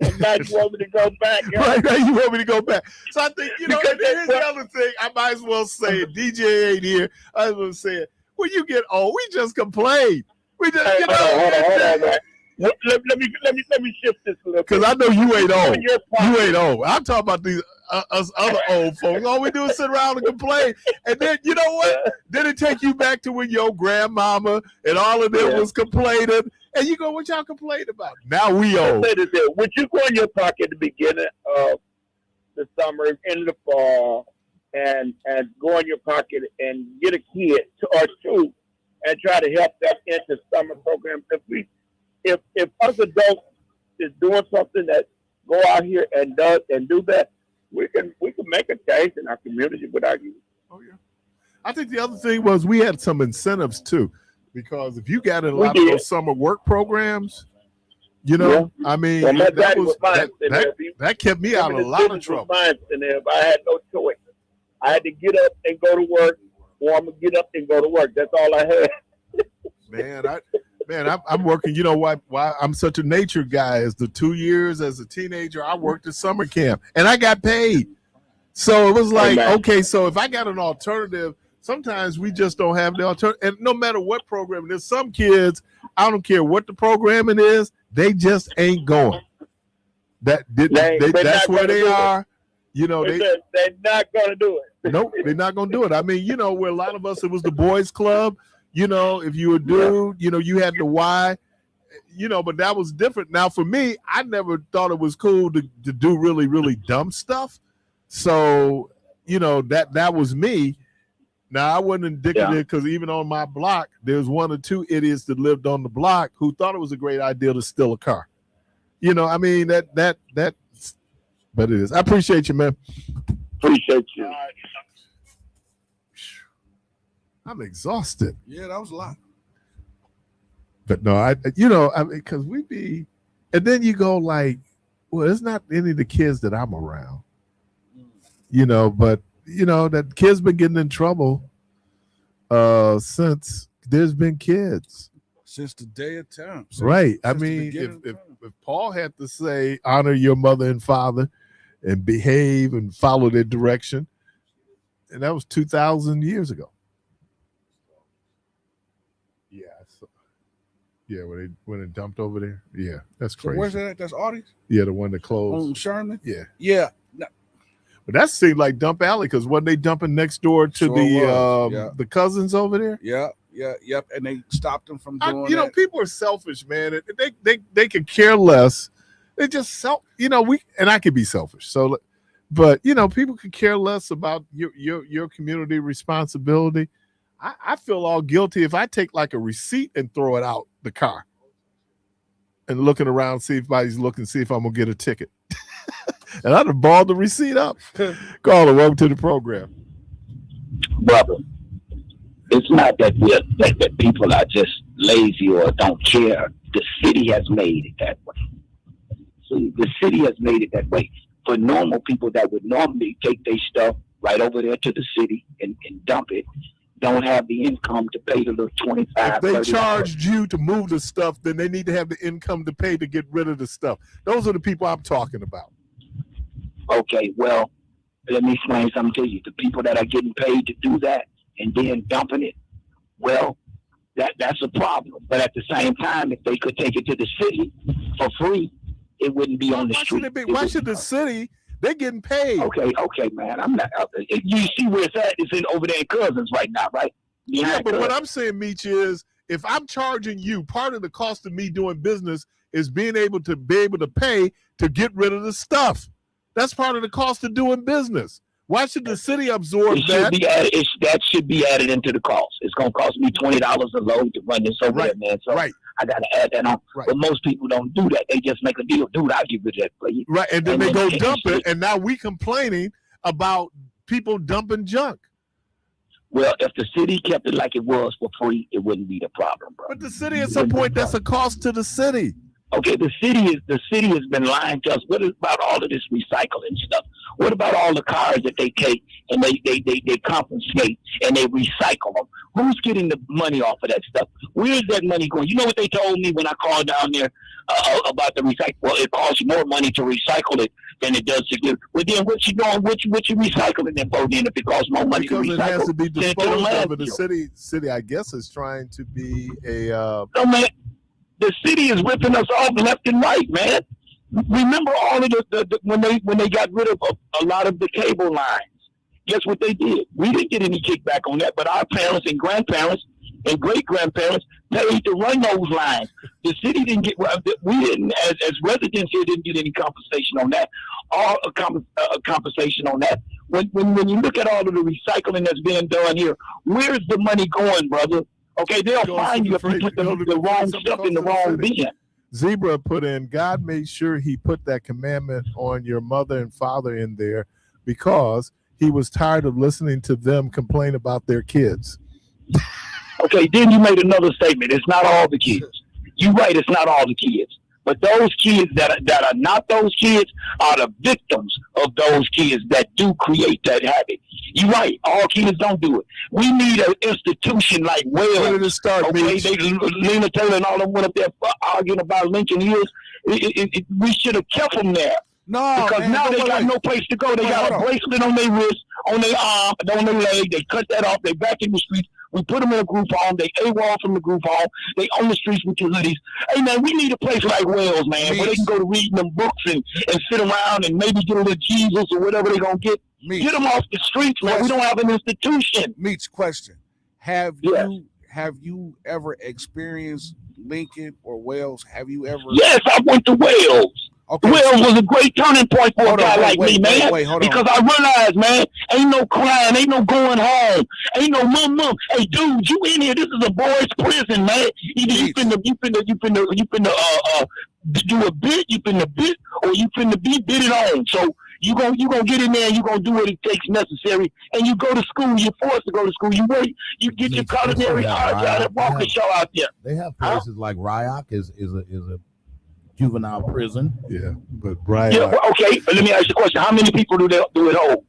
And now you want me to go back. Right now you want me to go back. So I think, and here's the other thing. I might as well say it. DJ ain't here. I was going to say it. When you get old, we just complain. We just, hold on, man. Let me shift this a little bit. Because I know you ain't old. You ain't old. I'm talking about these us other old folks. All we do is sit around and complain. And then, you know what? Then it take you back to when your grandmama and all of them was complaining. And you go, what y'all complain about? Now we old. Would you go in your pocket at the beginning of the summer, in the fall, and go in your pocket and get a kid or two and try to help them into summer programs? If us adults is doing something that go out here and do that, we can make a change in our community without you. Oh yeah. I think the other thing was we had some incentives too. Because if you got in a lot of those summer work programs, I mean, that kept me out of a lot of trouble. I had no choice. I had to get up and go to work, or I'm gonna get up and go to work. That's all I had. I'm working. You know why I'm such a nature guy? Is the 2 years as a teenager, I worked at summer camp and I got paid. So it was like, okay, so if I got an alternative. Sometimes we just don't have the alternative. And no matter what program, there's some kids, I don't care what the programming is, they just ain't going. That's where they are. They're not going to do it. Nope, they're not going to do it. I mean, where a lot of us, it was the boys club. If you were a dude, you had the Y, but that was different. Now, for me, I never thought it was cool to do really, really dumb stuff. So, that was me. Now, I wasn't indicative because even on my block, there's one or two idiots that lived on the block who thought it was a great idea to steal a car. I mean, that, but it is. I appreciate you, man. Appreciate you. I'm exhausted. Yeah, that was a lot. But no, because we be, and then you go like, well, it's not any of the kids that I'm around, but that kids been getting in trouble since there's been kids. Since the day of time. Right. I mean, if Paul had to say, honor your mother and father and behave and follow their direction, and that was 2,000 years ago. Yeah. Yeah, when it dumped over there. Yeah, that's crazy. So where's that at? That's Audie's? Yeah, the one that closed. On Sherman? Yeah. Yeah. No. But that seemed like Dump Alley because wasn't they dumping next door to the cousins over there? Yeah, yep. And they stopped them from doing that. People are selfish, man. They could care less. They just and I could be selfish. So, but people could care less about your community responsibility. I feel all guilty if I take like a receipt and throw it out the car and looking around, see if anybody's looking, see if I'm gonna get a ticket. And I'd have balled the receipt up. Caller, welcome to the program. Brother, it's not that that people are just lazy or don't care. The city has made it that way. So the city has made it that way. For normal people that would normally take their stuff right over there to the city and dump it, don't have the income to pay the little $25. If they charged you to move the stuff, then they need to have the income to pay to get rid of the stuff. Those are the people I'm talking about. Okay, well, let me explain something to you. The people that are getting paid to do that and then dumping it, well, that's a problem. But at the same time, if they could take it to the city for free, it wouldn't be on the street. Why should the city? They're getting paid. Okay, man. I'm not. You see where it's at? It's over there in Cousins right now, right? Yeah, but what I'm saying, Meech, is if I'm charging you, part of the cost of me doing business is being able to pay to get rid of the stuff. That's part of the cost of doing business. Why should the city absorb that? That should be added into the cost. It's going to cost me $20 a load to run this over there, man. So I got to add that on. Right. But most people don't do that. They just make a deal. Dude, I'll give you that for you. Right, and then they go take dump the it, shit. and now we complaining about people dumping junk. Well, if the city kept it like it was for free, it wouldn't be the problem, bro. But the city, at some point, that's a cost to the city. Okay, the city has been lying to us. What about all of this recycling stuff? What about all the cars that they take and they confiscate and they recycle them? Who's getting the money off of that stuff? Where's that money going? You know what they told me when I called down there about the recycle? Well, it costs more money to recycle it than it does to give. Well, then what you doing? What you recycling it for? Then if it costs more money Because to recycle, it has to be send it to disposed of. And landfill. the city, I guess, is trying to be a. No, man, the city is ripping us off left and right, man. Remember all of the when they got rid of a lot of the cable lines. Guess what they did? We didn't get any kickback on that, but our parents and grandparents and great grandparents paid to run those lines. The city didn't get. We didn't, as residents here, didn't get any compensation on that. All a compensation on that. When you look at all of the recycling that's being done here, where's the money going, brother? Okay, they'll find you if you put the wrong stuff in the wrong bin. Zebra put in, God made sure he put that commandment on your mother and father in there because he was tired of listening to them complain about their kids. Okay, then you made another statement. It's not all the kids. You're right, it's not all the kids. But those kids that are not those kids are the victims of those kids that do create that habit. You're right. All kids don't do it. We need an institution like Wales. Where did it start, okay, Lena Taylor and all them went up there arguing about Lincoln Hills. We should have kept them there. No, because man, now they got no place to go. They got a bracelet on their wrist, on their arm, on their leg. They cut that off. They back in the streets. We put them in a group home. They AWOL from the group home. They on the streets with your hoodies. Hey, man, we need a place like Wales, man, where they can go to reading them books and sit around and maybe get a little Jesus or whatever they're going to get. Get them off the streets, man. We don't have an institution. Meets question. Have you ever experienced Lincoln or Wales? Have you ever? Yes, I went to Wales. Okay, Wales was a great turning point for a guy like me, man. Because I realized, man, ain't no crying, ain't no going home, ain't no mom. Hey, dude, you in here? This is a boys' prison, man. Either you finna do a bit, you finna bit, or you finna be bitted on. So you gonna get in there and you gonna do what it takes necessary, and you go to school. You're forced to go to school. You work. You get your culinary arts out at Walker Show out there. They have places like Ryoc is a juvenile prison. Yeah, but Ryoc. Yeah, okay. But let me ask you a question: how many people do it hold?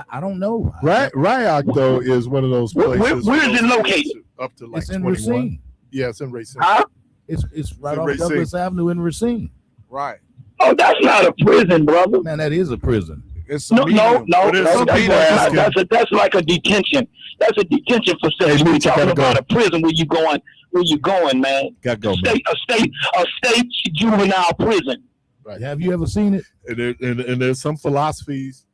I don't know. Ryoc though is one of those places. Where is it located? Up to like It's in 21. Racine. Yeah, it's in Racine. Huh? It's right off Racine. Douglas Avenue in Racine. Right. Oh, that's not a prison, brother. Man, that is a prison. It's No, that's that's like a detention. That's a detention facility. We're talking about a prison where you going, man. Gotta go, man. A state juvenile prison. Right. Have you ever seen it? And there's some philosophies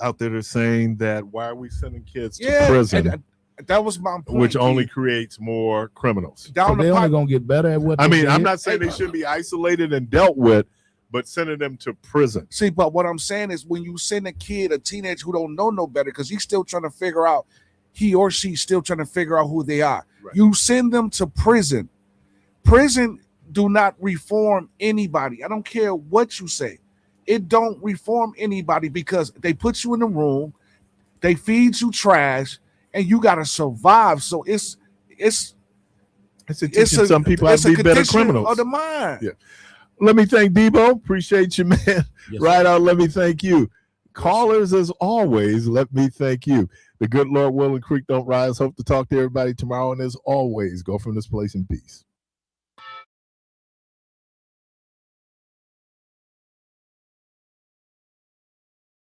out there that are saying that why are we sending kids to Yeah, prison, and that was my point. which only creates more criminals. So Down they're the only pipe. gonna get better at what I they mean, I'm did? not saying they should be isolated and dealt with, but sending them to prison. See, but what I'm saying is when you send a kid, a teenager who don't know no better, because he's still trying to figure out, he or she's still trying to figure out who they are. Right. You send them to prison. Prison do not reform anybody. I don't care what you say. It don't reform anybody because they put you in a room, they feed you trash, and you got to survive. So it's teaching some people how to be better condition criminals. of the mind. Yeah. Let me thank Debo. Appreciate you, man. Yes, Right out. Let me thank you. Callers, as always, let me thank you. The good Lord will and creek don't rise. Hope to talk to everybody tomorrow. And as always, go from this place in peace.